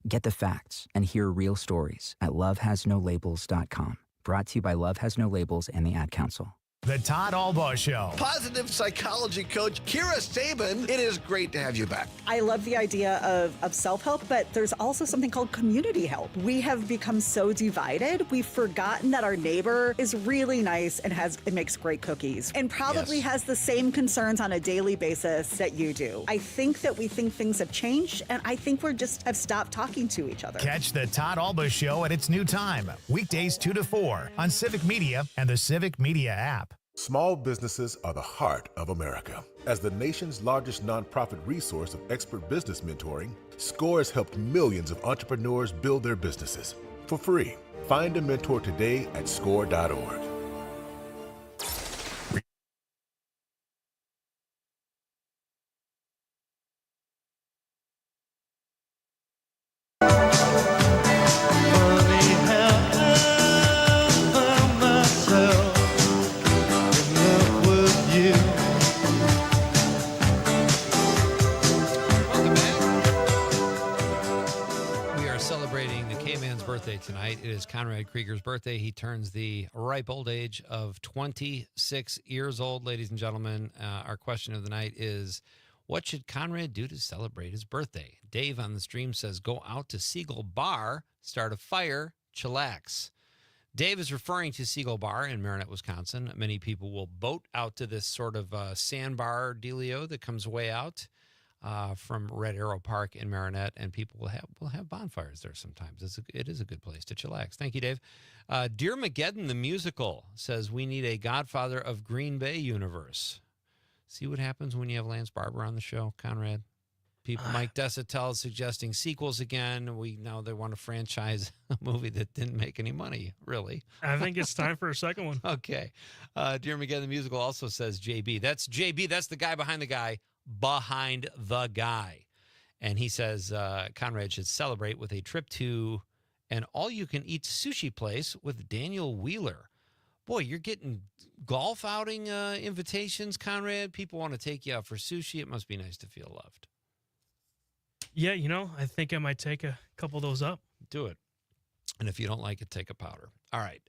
Get the facts and hear real stories at lovehasnolabels.com. Brought to you by Love Has No Labels and the Ad Council. The Todd Albaugh Show. Positive psychology coach Kira Sabin, it is great to have you back. I love the idea of self-help, but there's also something called community help. We have become so divided, we've forgotten that our neighbor is really nice and makes great cookies and probably has the same concerns on a daily basis that you do. I think that we think things have changed, and I think we're just have stopped talking to each other. Catch the Todd Albaugh Show at its new time, weekdays 2 to 4 on Civic Media and the Civic Media app. Small businesses are the heart of America. As the nation's largest nonprofit resource of expert business mentoring, SCORE has helped millions of entrepreneurs build their businesses for free. Find a mentor today at score.org. Tonight. It is Conrad Krieger's birthday. He turns the ripe old age of 26 years old, ladies and gentlemen. Our question of the night is, what should Conrad do to celebrate his birthday? Dave on the stream says, go out to Seagull Bar, start a fire, chillax. Dave is referring to Seagull Bar in Marinette, Wisconsin. Many people will boat out to this sort of sandbar dealio that comes way out from Red Arrow Park in Marinette, and people will have bonfires there sometimes. It is a good place to chillax. Thank you, Dave. Dear Mageddon, the musical, says we need a Godfather of Green Bay universe. See what happens when you have Lance Barber on the show, Conrad? Mike Desatel is suggesting sequels again. They want to franchise a movie that didn't make any money, really. I think it's time for a second one. Okay. Dear Mageddon, the musical also says JB. That's JB. That's the guy behind the guy. Behind the guy. And he says Conrad should celebrate with a trip to an all-you-can-eat sushi place with Daniel Wheeler. Boy, you're getting golf outing invitations, Conrad. People want to take you out for sushi. It must be nice to feel loved. Yeah, I think I might take a couple of those up. Do it. And if you don't like it, take a powder. All right.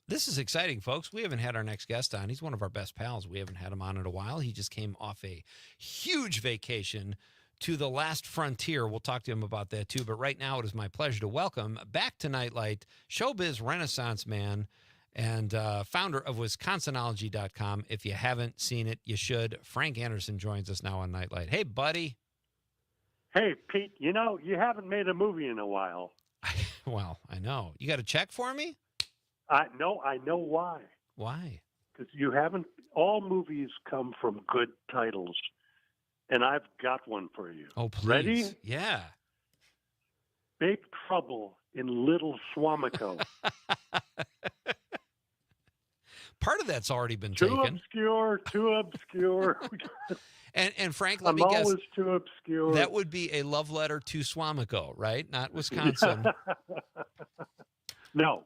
This is exciting, folks. We haven't had our next guest on. He's one of our best pals. We haven't had him on in a while. He just came off a huge vacation to the last frontier. We'll talk to him about that, too. But right now, it is my pleasure to welcome back to Night Light, showbiz renaissance man and founder of Wisconsinology.com. If you haven't seen it, you should. Frank Anderson joins us now on Night Light. Hey, buddy. Hey, Pete, you haven't made a movie in a while. Well, I know. You got a check for me? No, I know why. Why? Because you haven't. All movies come from good titles, and I've got one for you. Oh, please. Ready? Yeah. Big Trouble in Little Swamico. Part of that's already been too taken. Too obscure. And Frank, let me I'm guess. always too obscure. That would be a love letter to Swamico, right? Not Wisconsin. No.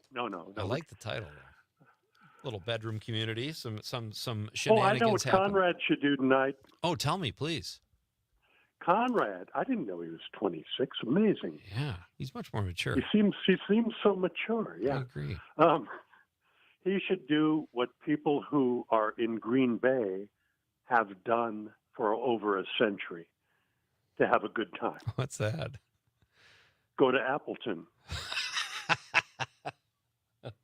I like the title. Little bedroom community, some shenanigans. Oh, I know what happen. Conrad should do tonight. Oh, tell me, please. Conrad, I didn't know he was 26. Amazing. Yeah, he's much more mature. He seems so mature. Yeah, I agree. He should do what people who are in Green Bay have done for over a century to have a good time. What's that? Go to Appleton.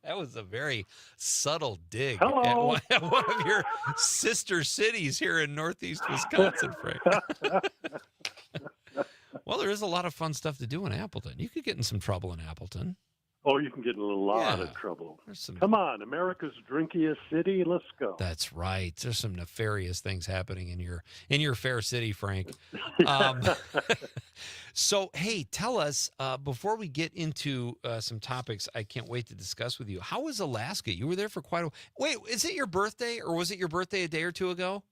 That was a very subtle dig Hello. at one of your sister cities here in Northeast Wisconsin, Frank. Well, there is a lot of fun stuff to do in Appleton. You could get in some trouble in Appleton. Oh, you can get in a lot of trouble. Come on, America's drinkiest city. Let's go. That's right. There's some nefarious things happening in your fair city, Frank. So, hey, tell us, before we get into some topics I can't wait to discuss with you, how was Alaska? You were there for quite a while. Wait, is it your birthday, or was it your birthday a day or two ago?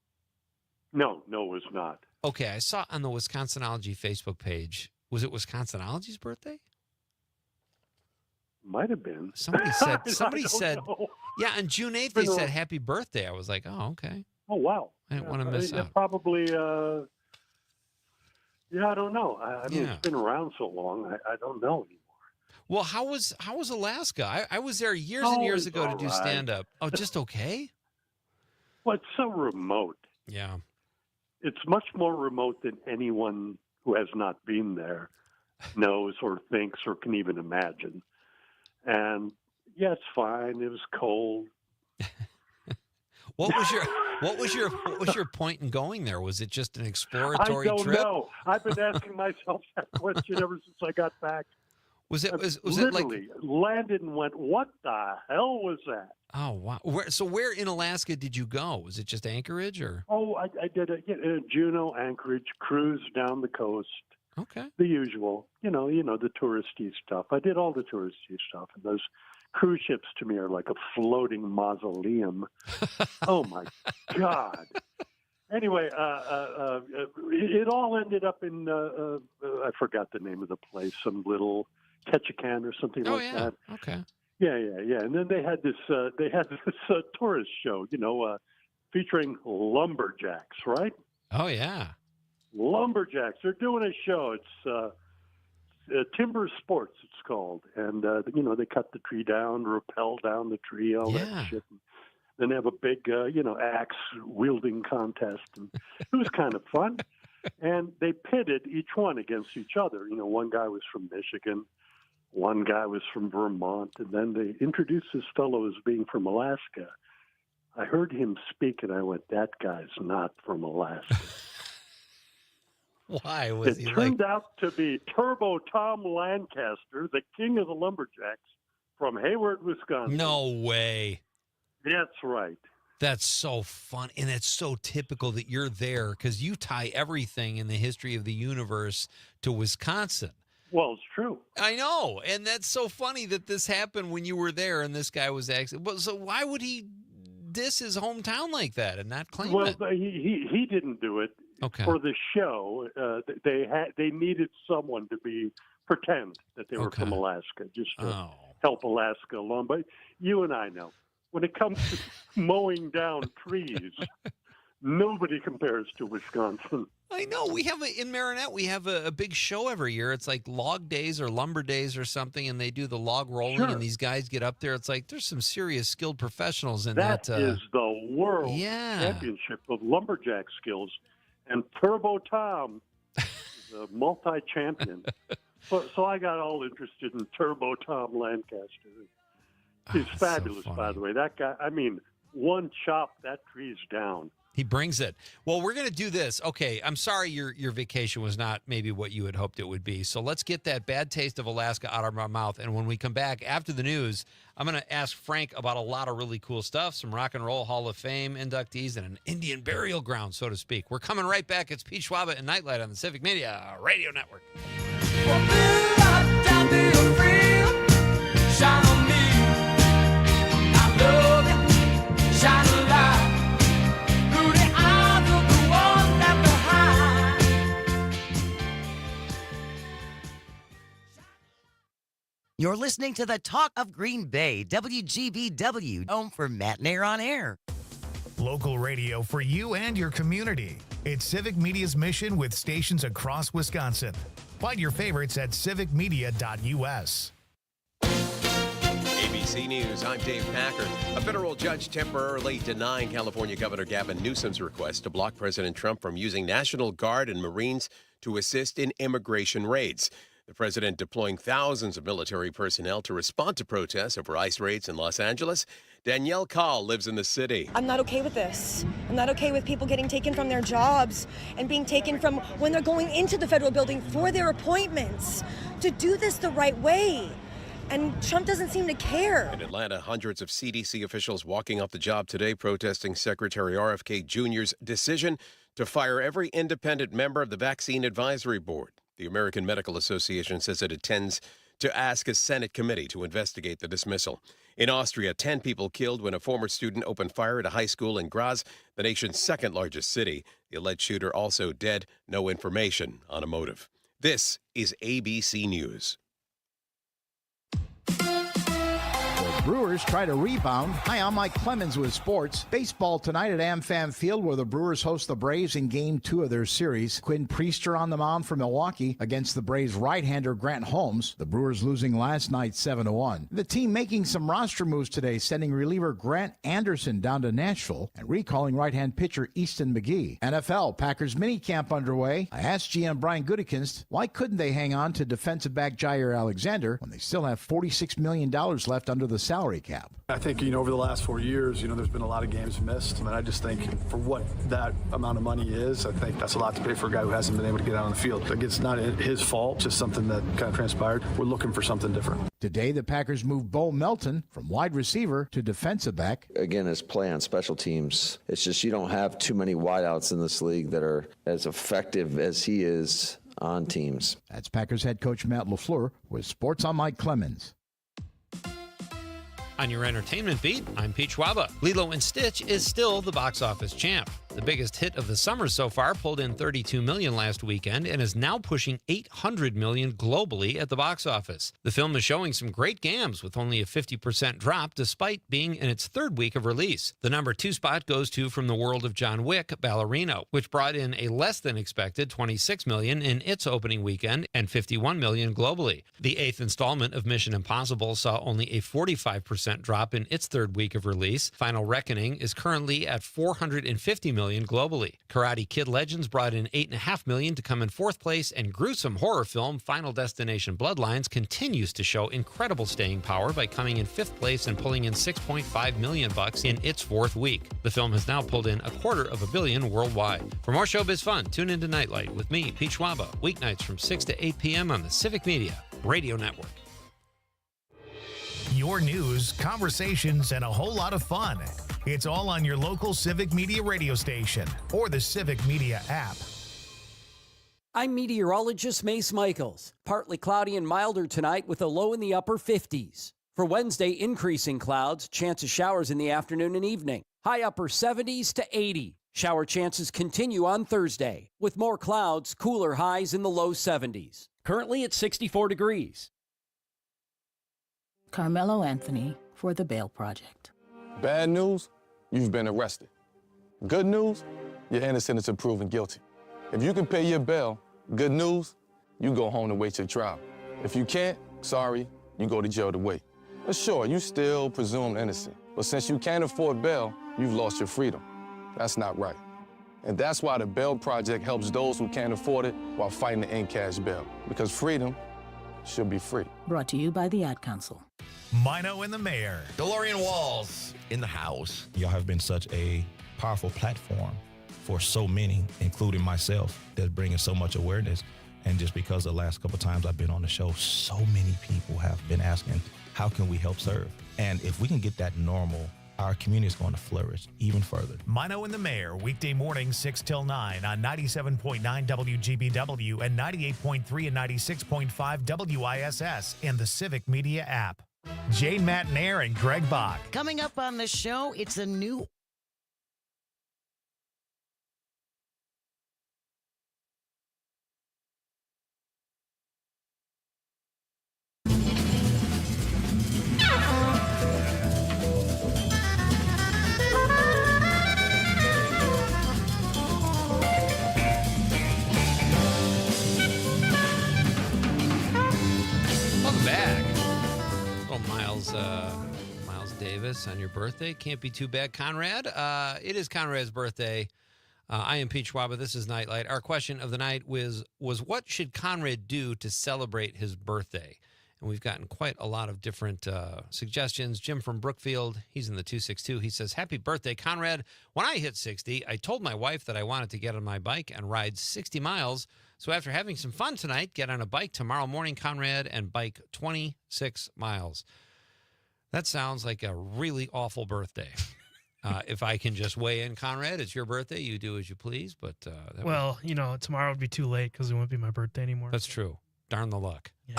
No, it was not. Okay, I saw on the Wisconsinology Facebook page, was it Wisconsinology's birthday? Might have been. Somebody said, know. Yeah, on June 8th, they said happy birthday. I was like, oh, okay. Oh, wow. I didn't want to miss out. Probably, I don't know. I mean, it's been around so long, I don't know anymore. Well, how was Alaska? I was there years and years ago to do stand-up. Oh, just okay? Well, it's so remote. Yeah. It's much more remote than anyone who has not been there knows or thinks or can even imagine. And yeah, it's fine. It was cold. What was your point in going there? Was it just an exploratory trip? I don't know. I've been asking myself that question ever since I got back. Was it literally landed and went, what the hell was that? Oh wow! Where in Alaska did you go? Was it just Anchorage or? Oh, I did a Juneau, Anchorage cruise down the coast. Okay. The usual, you know, the touristy stuff. I did all the touristy stuff, and those cruise ships to me are like a floating mausoleum. Oh my God! Anyway, it all ended up in I forgot the name of the place, some little Ketchikan or something like that. Okay. Yeah. And then they had this tourist show, featuring lumberjacks, right? Oh yeah. Lumberjacks. They're doing a show. It's Timber Sports, it's called. And, they cut the tree down, rappel down the tree, all that shit. And then they have a big, axe-wielding contest. And it was kind of fun. And they pitted each one against each other. One guy was from Michigan. One guy was from Vermont. And then they introduced this fellow as being from Alaska. I heard him speak, and I went, that guy's not from Alaska. Why was it turned out to be Turbo Tom Lancaster, the king of the lumberjacks from Hayward, Wisconsin. No way. That's right. That's so fun, and it's so typical that you're there because you tie everything in the history of the universe to Wisconsin. Well, it's true. I know, and that's so funny that this happened when you were there, and this guy was actually. Well, so why would he diss his hometown like that and not claim it? Well, he didn't do it. Okay. For the show, they needed someone to pretend that they were from Alaska, just to help Alaska along. But you and I know, when it comes to mowing down trees, nobody compares to Wisconsin. I know. We have in Marinette, we have a big show every year. It's like log days or lumber days or something, and they do the log rolling, and these guys get up there. It's like there's some serious skilled professionals in that. That is the world championship of lumberjack skills. And Turbo Tom is a multi-champion. So I got all interested in Turbo Tom Lancaster. He's fabulous, by the way. That guy, one chop, that tree's down. He brings it. Well, we're going to do this. Okay, I'm sorry your vacation was not maybe what you had hoped it would be. So let's get that bad taste of Alaska out of our mouth. And when we come back after the news, I'm going to ask Frank about a lot of really cool stuff, some Rock and Roll Hall of Fame inductees and an Indian burial ground, so to speak. We're coming right back. It's Pete Schwaba and Nite Light on the Civic Media Radio Network. Shine on me. I love you. Shine a light. You're listening to the Talk of Green Bay, WGBW, home for Matinee on Air. Local radio for you and your community. It's Civic Media's mission with stations across Wisconsin. Find your favorites at civicmedia.us. ABC News, I'm Dave Packer. A federal judge temporarily denying California Governor Gavin Newsom's request to block President Trump from using National Guard and Marines to assist in immigration raids. The president deploying thousands of military personnel to respond to protests over ICE raids in Los Angeles. Danielle Kahl lives in the city. I'm not okay with this. I'm not okay with people getting taken from their jobs and being taken from when they're going into the federal building for their appointments. To do this the right way. And Trump doesn't seem to care. In Atlanta, hundreds of CDC officials walking off the job today protesting Secretary RFK Jr.'s decision to fire every independent member of the Vaccine Advisory Board. The American Medical Association says it intends to ask a Senate committee to investigate the dismissal. In Austria, 10 people killed when a former student opened fire at a high school in Graz, the nation's second largest city. The alleged shooter also dead. No information on a motive. This is ABC News. The Brewers try to rebound. Hi, I'm Mike Clemens with sports. Baseball tonight at AmFam Field, where the Brewers host the Braves in Game 2 of their series. Quinn Priester on the mound for Milwaukee against the Braves right-hander Grant Holmes. The Brewers losing last night 7-1. The team making some roster moves today, sending reliever Grant Anderson down to Nashville and recalling right-hand pitcher Easton McGee. NFL, Packers minicamp underway. I asked GM Brian Gutekunst, why couldn't they hang on to defensive back Jair Alexander when they still have $46 million left under the salary cap? I think, over the last 4 years, there's been a lot of games missed. I just think for what that amount of money is, I think that's a lot to pay for a guy who hasn't been able to get out on the field. Like, it's not his fault, just something that kind of transpired. We're looking for something different. Today, the Packers moved Bo Melton from wide receiver to defensive back. Again, his play on special teams, it's just you don't have too many wideouts in this league that are as effective as he is on teams. That's Packers head coach Matt LaFleur with Sports on Mike Clemens. On your entertainment beat, I'm Pete Schwaba. Lilo & Stitch is still the box office champ. The biggest hit of the summer so far pulled in $32 million last weekend and is now pushing $800 million globally at the box office. The film is showing some great gams with only a 50% drop despite being in its third week of release. The number 2 spot goes to From the World of John Wick, Ballerino, which brought in a less than expected $26 million in its opening weekend and $51 million globally. The 8th installment of Mission Impossible saw only a 45% drop in its third week of release. Final Reckoning is currently at $450 million globally. Karate Kid Legends brought in $8.5 million to come in 4th place, and gruesome horror film Final Destination Bloodlines continues to show incredible staying power by coming in 5th place and pulling in $6.5 million in its 4th week. The film has now pulled in $250 million worldwide. For more showbiz fun, tune into Nightlight with me, Pete Schwaba, weeknights from 6 to 8 p.m. on the Civic Media Radio Network. Your news, conversations, and a whole lot of fun. It's all on your local Civic Media radio station or the Civic Media app. I'm meteorologist Mace Michaels. Partly cloudy and milder tonight with a low in the upper 50s. For Wednesday, increasing clouds, chance of showers in the afternoon and evening. High upper 70s to 80. Shower chances continue on Thursday, with more clouds, cooler highs in the low 70s. Currently at 64 degrees. Carmelo Anthony for the Bail Project. Bad news, you've been arrested. Good news, you're innocent until proven guilty. If you can pay your bail, good news, you go home to wait your trial. If you can't, sorry, you go to jail to wait. But sure, you still presumed innocent. But since you can't afford bail, you've lost your freedom. That's not right. And that's why the Bail Project helps those who can't afford it while fighting to end cash bail. Because freedom should be free. Brought to you by the Ad Council. Mino and the Mayor. DeLorean Walls in the house. Y'all have been such a powerful platform for so many, including myself, that's bringing so much awareness. And just because the last couple of times I've been on the show, so many people have been asking, how can we help serve? And if we can get that normal, our community is going to flourish even further. Mino and the Mayor, weekday mornings 6 till 9 on 97.9 WGBW and 98.3 and 96.5 WISS and the Civic Media app. Jane Matnair and Greg Bach. Coming up on the show, it's a new Miles Davis on your birthday. Can't be too bad, Conrad. It is Conrad's birthday. I am Pete Schwaba. This is Nightlight. Our question of the night was what should Conrad do to celebrate his birthday? And we've gotten quite a lot of different suggestions. Jim from Brookfield, he's in the 262. He says, happy birthday, Conrad. When I hit 60, I told my wife that I wanted to get on my bike and ride 60 miles. So after having some fun tonight, get on a bike tomorrow morning, Conrad, and bike 26 miles. That sounds like a really awful birthday. If I can just weigh in, Conrad, it's your birthday. You do as you please. But tomorrow would be too late because it won't be my birthday anymore. That's true. Darn the luck. Yeah.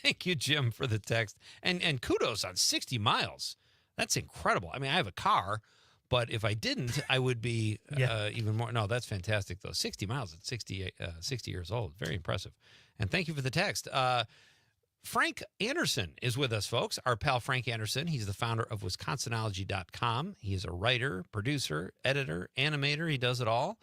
Thank you, Jim, for the text. And kudos on 60 miles. That's incredible. I mean, I have a car, but if I didn't, I would be even more. No, that's fantastic, though. 60 miles at 60 years old. Very impressive. And thank you for the text. Frank Anderson is with us, folks. Our pal Frank Anderson. He's the founder of Wisconsinology.com. He is a writer, producer, editor, animator. He does it all.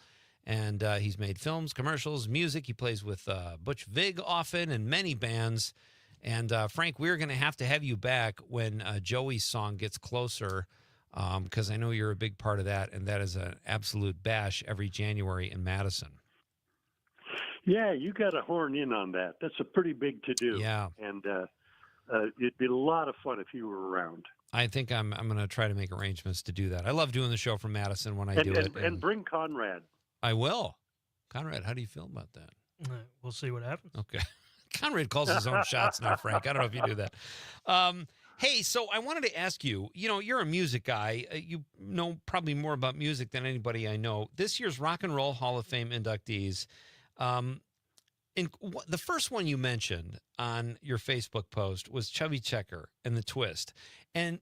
And he's made films, commercials, music. He plays with Butch Vig often and many bands. And Frank, we're going to have you back when Joey's song gets closer, because I know you're a big part of that. And that is an absolute bash every January in Madison. Yeah, you got to horn in on that. That's a pretty big to-do. Yeah. And it'd be a lot of fun if you were around. I think I'm going to try to make arrangements to do that. I love doing the show from Madison when I do it. And bring Conrad. I will. Conrad, how do you feel about that? We'll see what happens. Okay. Conrad calls his own shots now, Frank. I don't know if you do that. Hey, so I wanted to ask you, you're a music guy. You know probably more about music than anybody I know. This year's Rock and Roll Hall of Fame inductees, the first one you mentioned on your Facebook post was Chubby Checker and the Twist. And,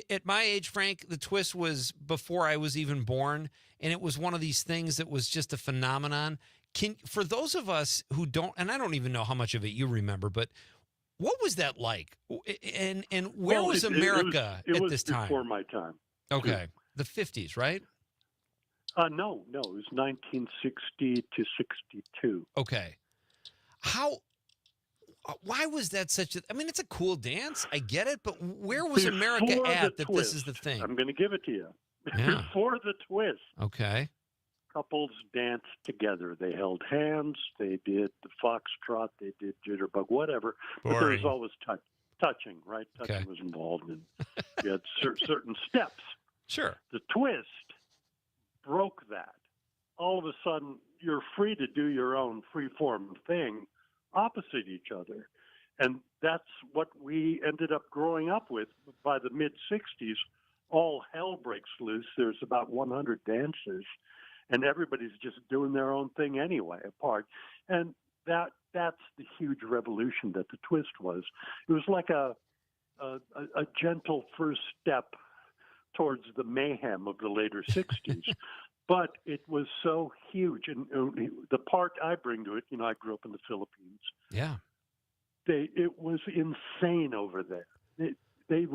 at my age, Frank, the Twist was before I was even born, and it was one of these things that was just a phenomenon. For those of us who don't, and I don't even know how much of it you remember, but what was that like? And where was America at this time? Before my time. Okay. The 50s, right? No, it was 1960 to 62. Okay. Why was that such a, it's a cool dance. I get it, but where was America at that this is the thing? I'm going to give it to you. Yeah. Before the twist. Okay. Couples danced together. They held hands. They did the foxtrot. They did jitterbug, whatever. But there was always touching, right? Touching was involved, and you had certain steps. Sure. The twist broke that. All of a sudden, you're free to do your own free-form thing opposite each other. And that's what we ended up growing up with. By the mid-'60s, all hell breaks loose. There's about 100 dances, and everybody's just doing their own thing anyway, apart. And that's the huge revolution that the twist was. It was like a gentle first step towards the mayhem of the later 60s. But it was so huge. And the part I bring to it, I grew up in the Philippines. Yeah. It was insane over there. They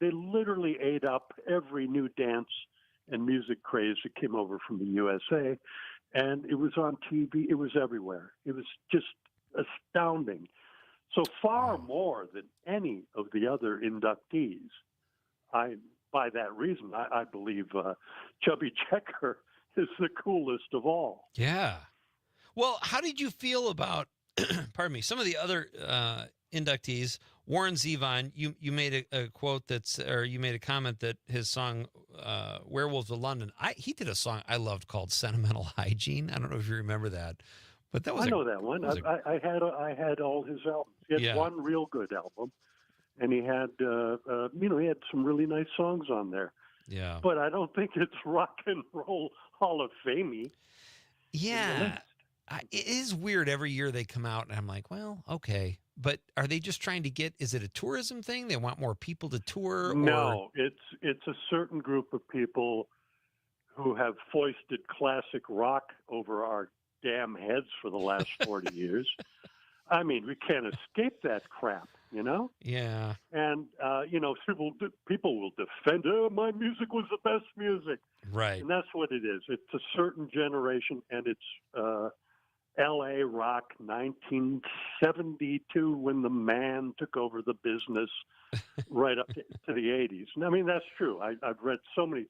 literally ate up every new dance and music craze that came over from the USA. And it was on TV. It was everywhere. It was just astounding. So far more than any of the other inductees. By that reason, I believe Chubby Checker is the coolest of all. Yeah. Well, how did you feel about, pardon me, some of the other inductees? Warren Zevon, you made a quote you made a comment that his song "Werewolves of London." He did a song I loved called "Sentimental Hygiene." I don't know if you remember that, but that was I know that one. I had all his albums. He had one real good album, and he had he had some really nice songs on there. Yeah. But I don't think it's Rock and Roll Hall of Fame-y. Yeah. It is weird. Every year they come out, and I'm like, well, okay. But are they just trying to is it a tourism thing? They want more people to tour? No, it's a certain group of people who have foisted classic rock over our damn heads for the last 40 years. I mean, we can't escape that crap, Yeah. And, people will defend, my music was the best music. Right. And that's what it is. It's a certain generation, and it's L.A. rock, 1972, when the man took over the business right up to the 80s. And, I mean, that's true. I've read so many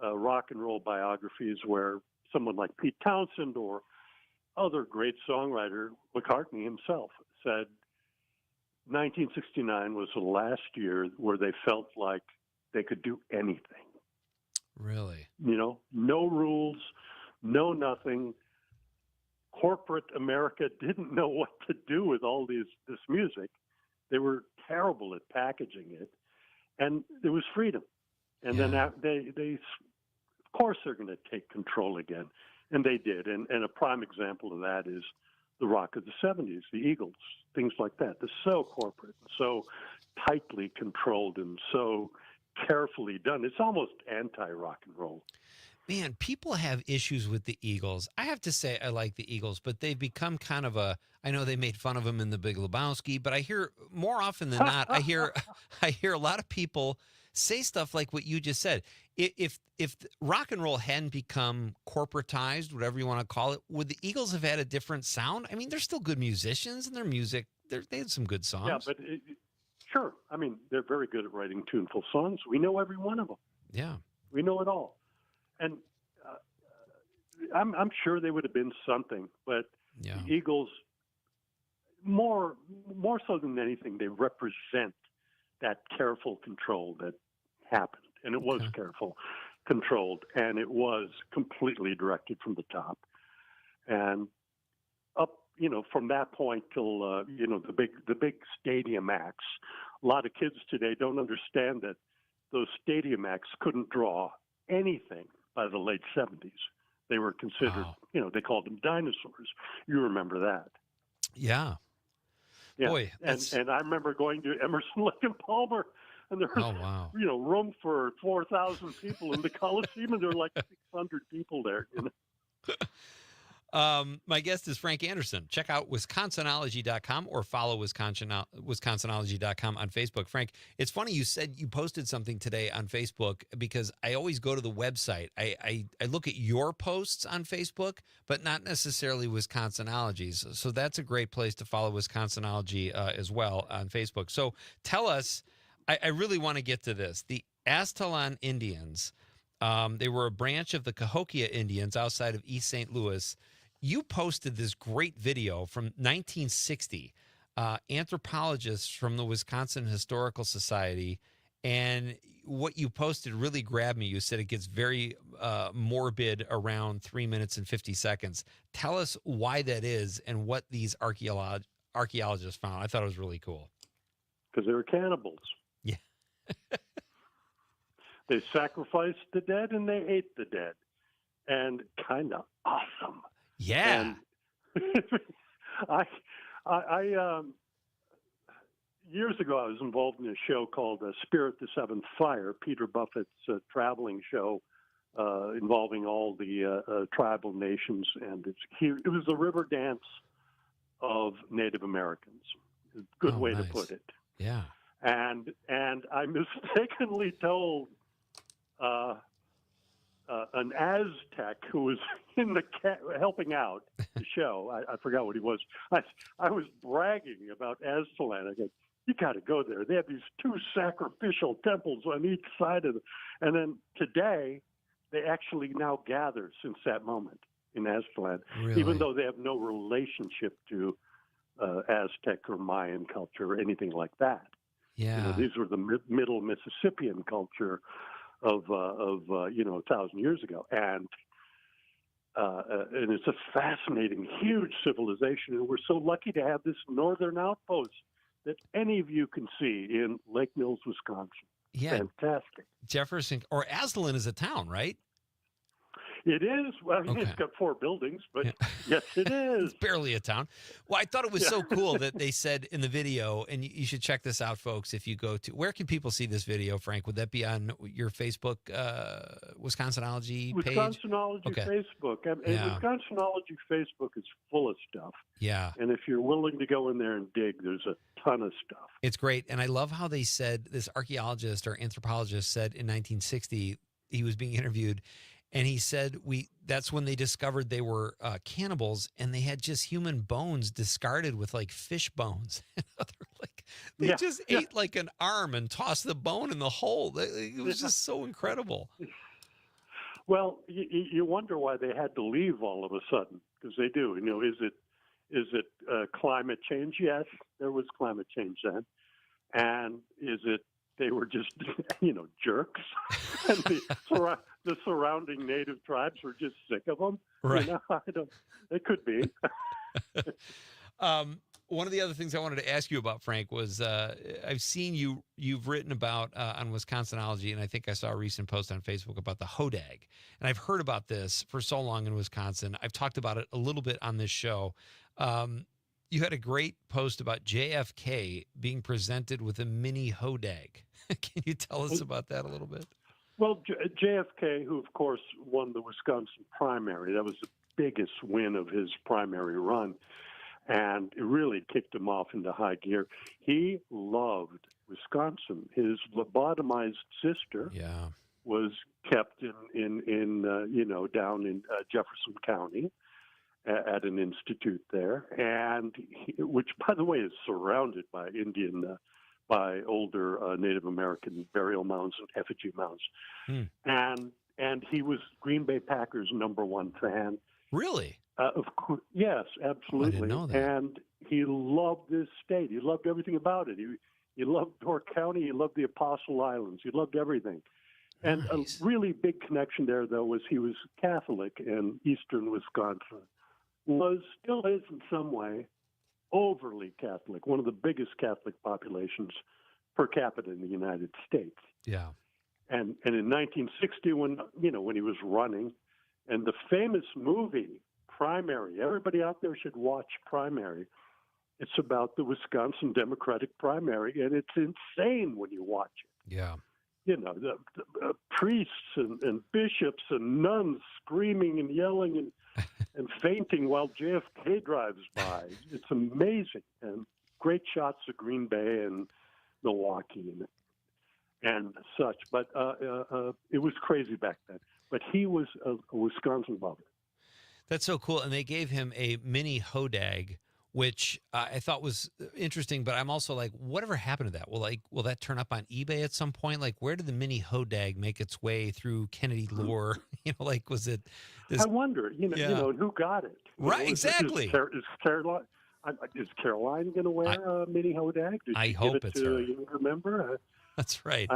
rock and roll biographies where someone like Pete Townsend or other great songwriter, McCartney himself, said 1969 was the last year where they felt like they could do anything. Really? No rules, no nothing. Corporate America didn't know what to do with all this music. They were terrible at packaging it, and there was freedom. And then they, of course, they're going to take control again, and they did. And a prime example of that is the rock of the 70s, the Eagles, things like that. They're so corporate, so tightly controlled, and so carefully done. It's almost anti-rock and roll. Man, people have issues with the Eagles. I have to say I like the Eagles, but they've become kind of I know they made fun of them in the Big Lebowski, but I hear more often than not, I hear a lot of people say stuff like what you just said. If rock and roll hadn't become corporatized, whatever you want to call it, would the Eagles have had a different sound? I mean, they're still good musicians, and their music, they had some good songs. Yeah, but sure. I mean, they're very good at writing tuneful songs. We know every one of them. Yeah. We know it all. And I'm sure they would have been something, but the Eagles, more so than anything, they represent that careful control that happened. And it was careful, controlled, and it was completely directed from the top. And up, from that point till, the big stadium acts, a lot of kids today don't understand that those stadium acts couldn't draw anything by the late 70s. They were considered, they called them dinosaurs. You remember that. Yeah. Boy. And I remember going to Emerson, Lake and Palmer, and there was, room for 4,000 people in the Coliseum, and there were like 600 people there. My guest is Frank Anderson. Check out Wisconsinology.com or follow Wisconsinology.com on Facebook. Frank, it's funny you said you posted something today on Facebook, because I always go to the website. I look at your posts on Facebook, but not necessarily Wisconsinology's. So that's a great place to follow Wisconsinology as well on Facebook. So tell us, I really want to get to this. The Aztalan Indians, they were a branch of the Cahokia Indians outside of East St. Louis. You posted this great video from 1960, anthropologists from the Wisconsin Historical Society, and what you posted really grabbed me. You said it gets very morbid around 3 minutes and 50 seconds. Tell us why that is and what these archaeologists found. I thought it was really cool. Because they were cannibals. Yeah. They sacrificed the dead and they ate the dead. And kind of awesome. Yeah. And I years ago, I was involved in a show called Spirit the Seventh Fire, Peter Buffett's traveling show involving all the tribal nations. And it was the river dance of Native Americans. Good way to put it. Yeah. And I mistakenly told an Aztec who was in the helping out the show. I forgot what he was. I was bragging about Aztalan. I go, you got to go there. They have these 2 sacrificial temples on each side of them. And then today, they actually now gather since that moment in Aztalan, Really? even though they have no relationship to Aztec or Mayan culture or anything like that. Yeah. These were the middle Mississippian culture of 1,000 years ago, and it's a fascinating, huge civilization, and we're so lucky to have this northern outpost that any of you can see in Lake Mills, Wisconsin. Yeah. Fantastic. Jefferson, or Aztalan is a town, right? It is. Well, it's got 4 buildings, but yes, it is. It's barely a town. Well, I thought it was so cool that they said in the video, and you should check this out, folks, if you go to, where can people see this video, Frank? Would that be on your Facebook, Wisconsinology page? Wisconsinology Facebook. Wisconsinology Facebook is full of stuff. Yeah. And if you're willing to go in there and dig, there's a ton of stuff. It's great. And I love how they said, this archaeologist or anthropologist said in 1960, he was being interviewed, and he said that's when they discovered they were cannibals, and they had just human bones discarded with like fish bones. They just ate like an arm and tossed the bone in the hole. It was just so incredible. Well, you wonder why they had to leave all of a sudden, because they do. Is it climate change? Yes, there was climate change then. And is it they were just, jerks? And the surrounding native tribes were just sick of them? Right. It could be. One of the other things I wanted to ask you about, Frank, was I've seen you've written about on Wisconsinology, and I think I saw a recent post on Facebook about the hodag. And I've heard about this for so long in Wisconsin. I've talked about it a little bit on this show. You had a great post about JFK being presented with a mini hodag. Can you tell us about that a little bit? Well, JFK, who, of course, won the Wisconsin primary, that was the biggest win of his primary run, and it really kicked him off into high gear. He loved Wisconsin. His lobotomized sister was kept in down in Jefferson County at an institute there, and which, by the way, is surrounded by by older Native American burial mounds and effigy mounds. And he was Green Bay Packers' #1 fan. Really? Of course, yes, absolutely. I didn't know that. And he loved this state. He loved everything about it. He loved Door County. He loved the Apostle Islands. He loved everything. And a really big connection there, though, was he was Catholic, and eastern Wisconsin still is in some way overly Catholic, one of the biggest Catholic populations per capita in the United States. Yeah. And in 1960, when he was running, and the famous movie Primary, everybody out there should watch Primary. It's about the Wisconsin Democratic primary, and it's insane when you watch it. Yeah. The priests and bishops and nuns screaming and yelling and fainting while JFK drives by. It's amazing, and great shots of Green Bay and Milwaukee and such. But it was crazy back then. But he was a Wisconsin lover. That's so cool. And they gave him a mini hodag, which I thought was interesting. But I'm also like, whatever happened to that? Will that turn up on eBay at some point? Like, where did the mini hodag make its way through Kennedy lore? Was it this? I wonder, who got it? Right, exactly. Is Caroline going to wear a mini hodag? Did I she hope give it it's to her. a younger member? That's right.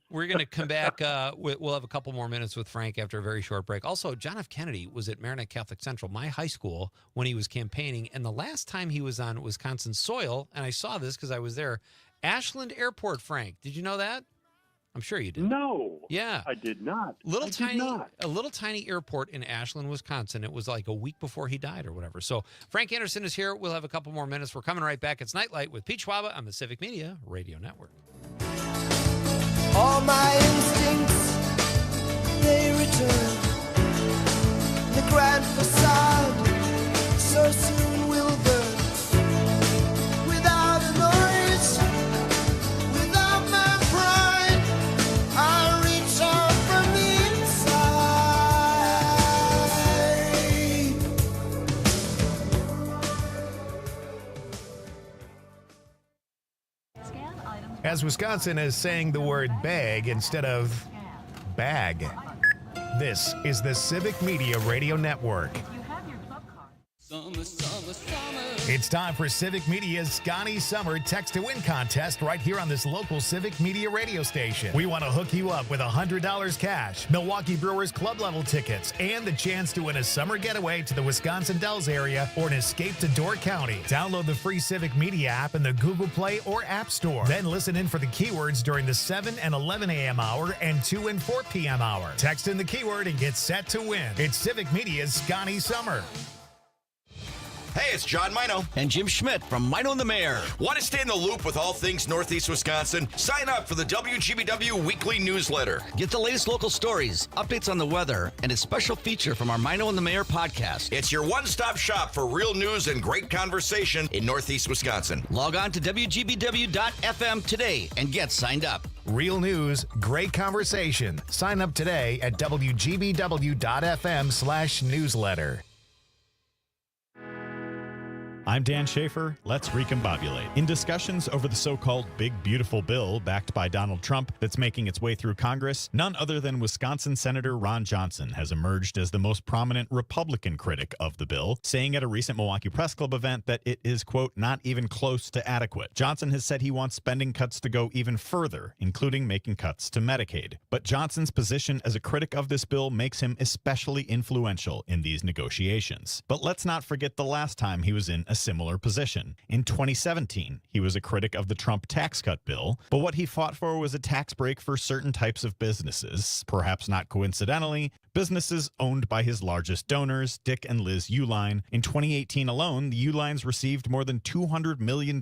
We're going to come back. We'll have a couple more minutes with Frank after a very short break. Also, John F. Kennedy was at Marinette Catholic Central, my high school, when he was campaigning. And the last time he was on Wisconsin soil, and I saw this because I was there, Ashland Airport, Frank. Did you know that? I'm sure you did. No. Yeah. I did not. A little tiny airport in Ashland, Wisconsin. It was like a week before he died or whatever. So Frank Anderson is here. We'll have a couple more minutes. We're coming right back. It's Nightlight with Pete Schwaba on the Civic Media Radio Network. All my instincts, they return. The grand facade so soon will burn. Without a noise, without my pride, I reach out from the inside. As Wisconsin is saying the word bag instead of bag. This is the Civic Media Radio Network. Summer, summer, summer. It's time for Civic Media's Scotty Summer Text to Win contest right here on this local Civic Media radio station. We want to hook you up with $100 cash, Milwaukee Brewers club level tickets, and the chance to win a summer getaway to the Wisconsin Dells area or an escape to Door County. Download the free Civic Media app in the Google Play or App Store. Then listen in for the keywords during the 7 and 11 a.m. hour and 2 and 4 p.m. hour. Text in the keyword and get set to win. It's Civic Media's Scotty Summer. Hey, it's John Mino. And Jim Schmidt from Mino and the Mayor. Want to stay in the loop with all things Northeast Wisconsin? Sign up for the WGBW weekly newsletter. Get the latest local stories, updates on the weather, and a special feature from our Mino and the Mayor podcast. It's your one-stop shop for real news and great conversation in Northeast Wisconsin. Log on to WGBW.FM today and get signed up. Real news, great conversation. Sign up today at WGBW.FM/newsletter. I'm Dan Schaefer. Let's recombobulate. In discussions over the so-called Big Beautiful Bill backed by Donald Trump that's making its way through Congress, none other than Wisconsin Senator Ron Johnson has emerged as the most prominent Republican critic of the bill, saying at a recent Milwaukee Press Club event that it is, quote, not even close to adequate. Johnson has said he wants spending cuts to go even further, including making cuts to Medicaid. But Johnson's position as a critic of this bill makes him especially influential in these negotiations. But let's not forget the last time he was in a a similar position. In 2017, he was a critic of the Trump tax cut bill, but what he fought for was a tax break for certain types of businesses. Perhaps not coincidentally, businesses owned by his largest donors, Dick and Liz Uline. In 2018 alone, the Ulines received more than $200 million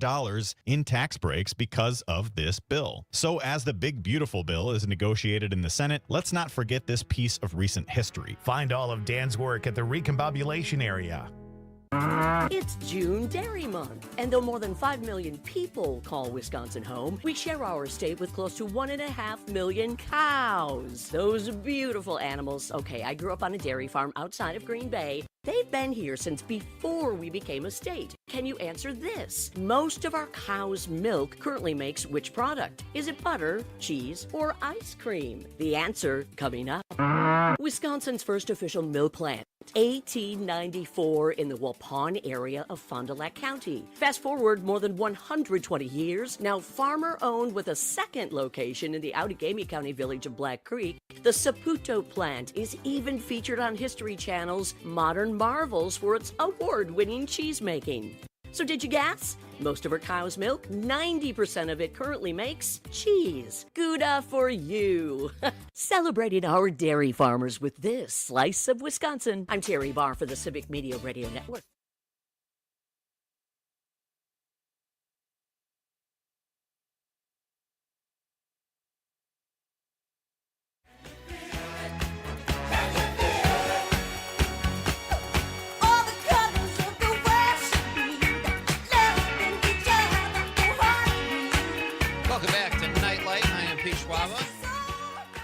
in tax breaks because of this bill. So as the big beautiful bill is negotiated in the Senate, let's not forget this piece of recent history. Find all of Dan's work at the Recombobulation area. It's June Dairy Month, and though more than 5 million people call Wisconsin home, we share our state with close to 1.5 million cows. Those beautiful animals. Okay, I grew up on a dairy farm outside of Green Bay. They've been here since before we became a state. Can you answer this? Most of our cow's milk currently makes which product? Is it butter, cheese, or ice cream? The answer coming up. Wisconsin's first official milk plant. 1894 in the Waupun area of Fond du Lac County. Fast forward more than 120 years, now farmer-owned with a second location in the Outagamie County village of Black Creek, the Saputo plant is even featured on History Channel's Modern Marvels for its award-winning cheese making. So did you guess? Most of our cow's milk, 90% of it currently makes cheese. Gouda for you. Celebrating our dairy farmers with this slice of Wisconsin. I'm Terry Barr for the Civic Media Radio Network.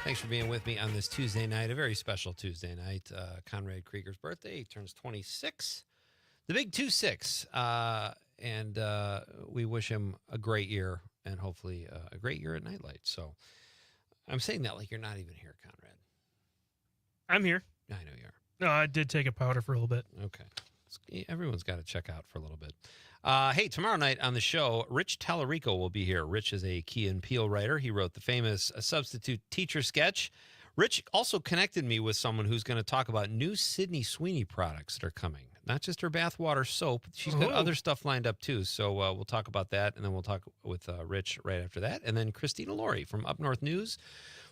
Thanks for being with me on this Tuesday night, a very special Tuesday night. Conrad Krieger's birthday. He turns 26, the big 2-6. And we wish him a great year and hopefully a great year at Nightlight. So I'm saying that like you're not even here, Conrad. I'm here. I know you are. No, I did take a powder for a little bit. Okay. Everyone's got to check out for a little bit. Hey, tomorrow night on the show, Rich Tallarico will be here. Rich is a Key and Peele writer. He wrote the famous Substitute Teacher sketch. Rich also connected me with someone who's going to talk about new Sydney Sweeney products that are coming. Not just her bathwater soap. She's got other stuff lined up, too. So we'll talk about that, and then we'll talk with Rich right after that. And then Christina Laurie from Up North News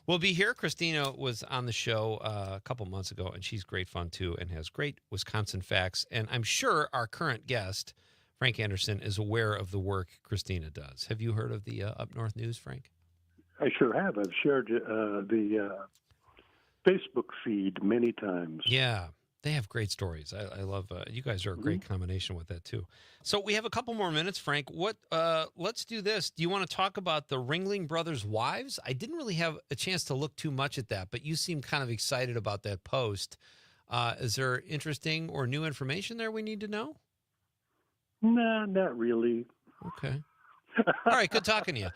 will be here. Christina was on the show a couple months ago, and she's great fun, too, and has great Wisconsin facts. And I'm sure our current guest, Frank Anderson, is aware of the work Christina does. Have you heard of the Up North News, Frank? I sure have. I've shared the Facebook feed many times. Yeah, they have great stories. I love. You guys are a great combination with that too. So we have a couple more minutes, Frank. What? Let's do this. Do you want to talk about the Ringling Brothers' wives? I didn't really have a chance to look too much at that, but you seem kind of excited about that post. Is there interesting or new information there we need to know? Nah, not really. Okay. All right, good talking to you.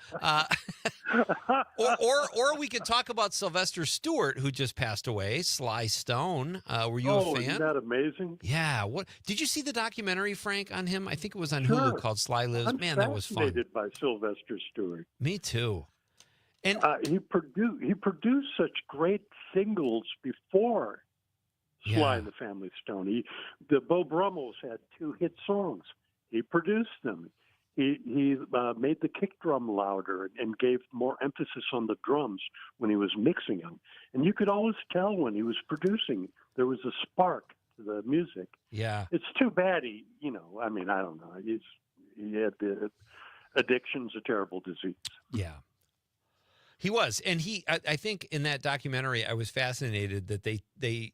Or we could talk about Sylvester Stewart, who just passed away. Sly Stone. Were you a fan? Isn't that amazing? Yeah. What did you see the documentary, Frank, on him? I think it was on Hulu called Sly Lives. I'm Man, that was fun. fascinated by Sylvester Stewart. Me too. And he produced such great singles before Sly and the Family Stone. The Bo Brummels had 2 hit songs. He produced them. He made the kick drum louder and gave more emphasis on the drums when he was mixing them. And you could always tell when he was producing, there was a spark to the music. Yeah. It's too bad I don't know. He had the addiction's a terrible disease. Yeah. He was, and I think in that documentary, I was fascinated that they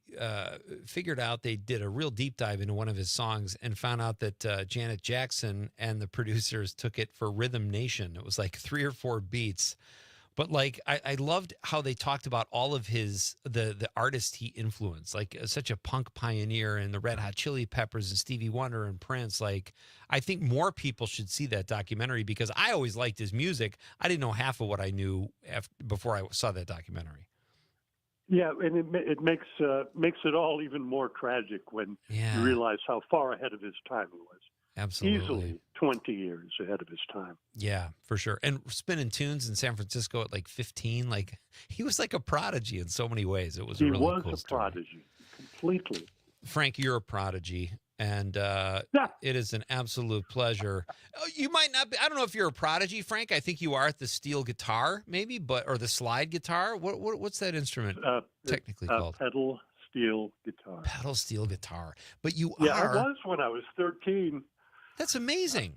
figured out, they did a real deep dive into one of his songs and found out that Janet Jackson and the producers took it for Rhythm Nation. It was like 3 or 4 beats. But like, I loved how they talked about all of the artists he influenced, like such a punk pioneer, and the Red Hot Chili Peppers and Stevie Wonder and Prince. Like, I think more people should see that documentary because I always liked his music. I didn't know half of what I knew before I saw that documentary. Yeah, and it makes it all even more tragic when you realize how far ahead of his time he was. Absolutely. Easily 20 years ahead of his time. Yeah, for sure. And spinning tunes in San Francisco at like 15, like he was like a prodigy in so many ways. It was a really cool story. He was a prodigy, completely. Frank, you're a prodigy. And it is an absolute pleasure. Oh, you might not be. I don't know if you're a prodigy, Frank. I think you are at the steel guitar, maybe, or the slide guitar. What's that instrument technically called? Pedal steel guitar. Pedal steel guitar. But you Yeah, are. I was when I was 13. That's amazing.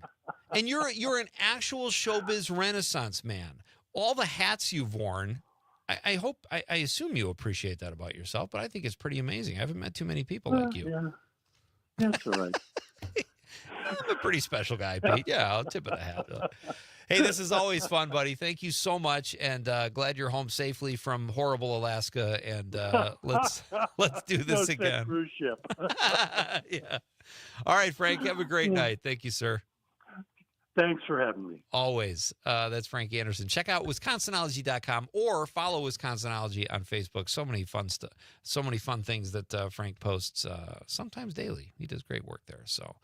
And you're an actual showbiz renaissance man. All the hats you've worn. I assume you appreciate that about yourself, but I think it's pretty amazing. I haven't met too many people like you. Yeah. That's all right. I'm a pretty special guy, Pete. Yeah, I'll tip it a hat. Hey, this is always fun, buddy. Thank you so much, and glad you're home safely from horrible Alaska. And let's do this again. Cruise ship. Yeah. All right, Frank. Have a great night. Thank you, sir. Thanks for having me. Always. That's Frank Anderson. Check out wisconsinology.com or follow Wisconsinology on Facebook. So many fun stuff. So many fun things that Frank posts, sometimes daily. He does great work there. So,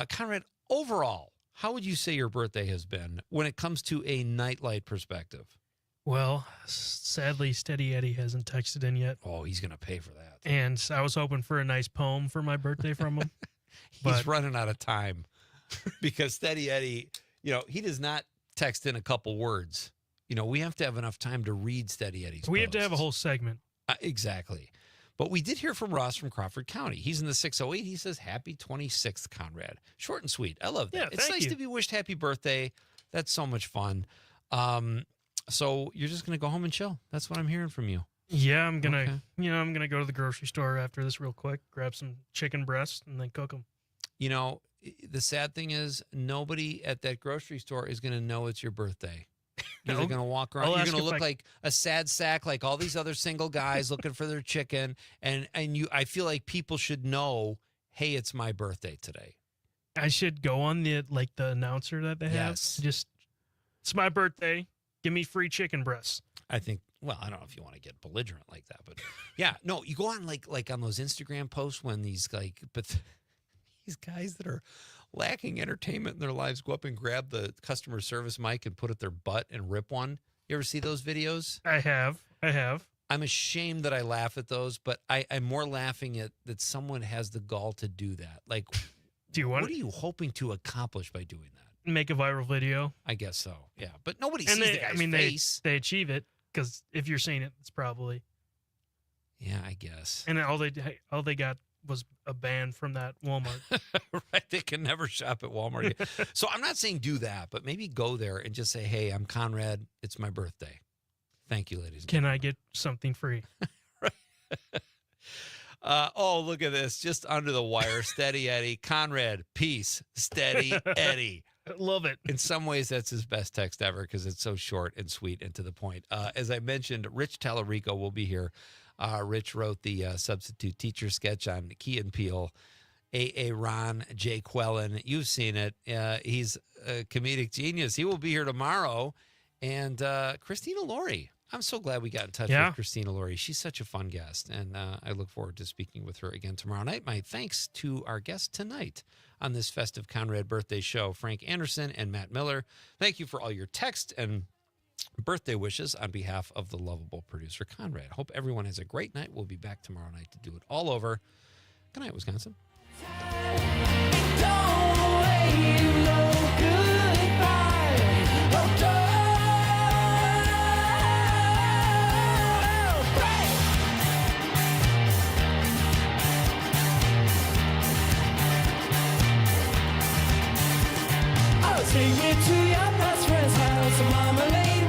Conrad, overall, how would you say your birthday has been when it comes to a nightlight perspective? Well, sadly, Steady Eddie hasn't texted in yet. Oh, he's going to pay for that. And I was hoping for a nice poem for my birthday from him. He's running out of time. Because Steady Eddie, he does not text in a couple words. We have to have enough time to read Steady Eddie's We have posts. to have a whole segment. Exactly. But we did hear from Ross from Crawford County. He's in the 608. He says, happy 26th, Conrad. Short and sweet. I love that. Yeah, it's thank nice you. to be wished happy birthday. That's so much fun. So you're just going to go home and chill. That's what I'm hearing from you. Yeah, I'm going to, I'm going to go to the grocery store after this real quick, grab some chicken breasts, and then cook them. The sad thing is nobody at that grocery store is going to know it's your birthday. You're going to walk around. You're going to look like a sad sack, like all these other single guys looking for their chicken. And I feel like people should know, hey, it's my birthday today. I should go on the announcer that they have. Yes. Just, it's my birthday. Give me free chicken breasts. I think, well, I don't know if you want to get belligerent like that, but yeah, no, you go on like on those Instagram posts when these these guys that are lacking entertainment in their lives go up and grab the customer service mic and put it at their butt and rip one. You ever see those videos? I have. I'm ashamed that I laugh at those, but I'm more laughing at that someone has the gall to do that. Like, what are you hoping to accomplish by doing that? Make a viral video. I guess so, yeah. But nobody sees the guy's face. They achieve it because if you're seeing it, it's probably. Yeah, I guess. And all they got was a ban from that Walmart. Right, they can never shop at Walmart again. So I'm not saying do that, but maybe go there and just say, hey, I'm Conrad. It's my birthday. Thank you, ladies and Can I get something free? Oh, look at this. Just under the wire. Steady Eddie. Conrad, peace. Steady Eddie. Love it. In some ways, that's his best text ever because it's so short and sweet and to the point. As I mentioned, Rich Tallarico will be here. Rich wrote the substitute teacher sketch on Key and Peele. A.A. Ron, Jay Quellen. You've seen it. He's a comedic genius. He will be here tomorrow. And Christina Laurie. I'm so glad we got in touch with Christina Laurie. She's such a fun guest, and I look forward to speaking with her again tomorrow night. My thanks to our guest tonight on this festive Conrad birthday show, Frank Anderson and Matt Miller. Thank you for all your text and birthday wishes on behalf of the lovable producer, Conrad. Hope everyone has a great night. We'll be back tomorrow night to do it all over. Good night, Wisconsin. Take me to your best friend's house, Mama lady.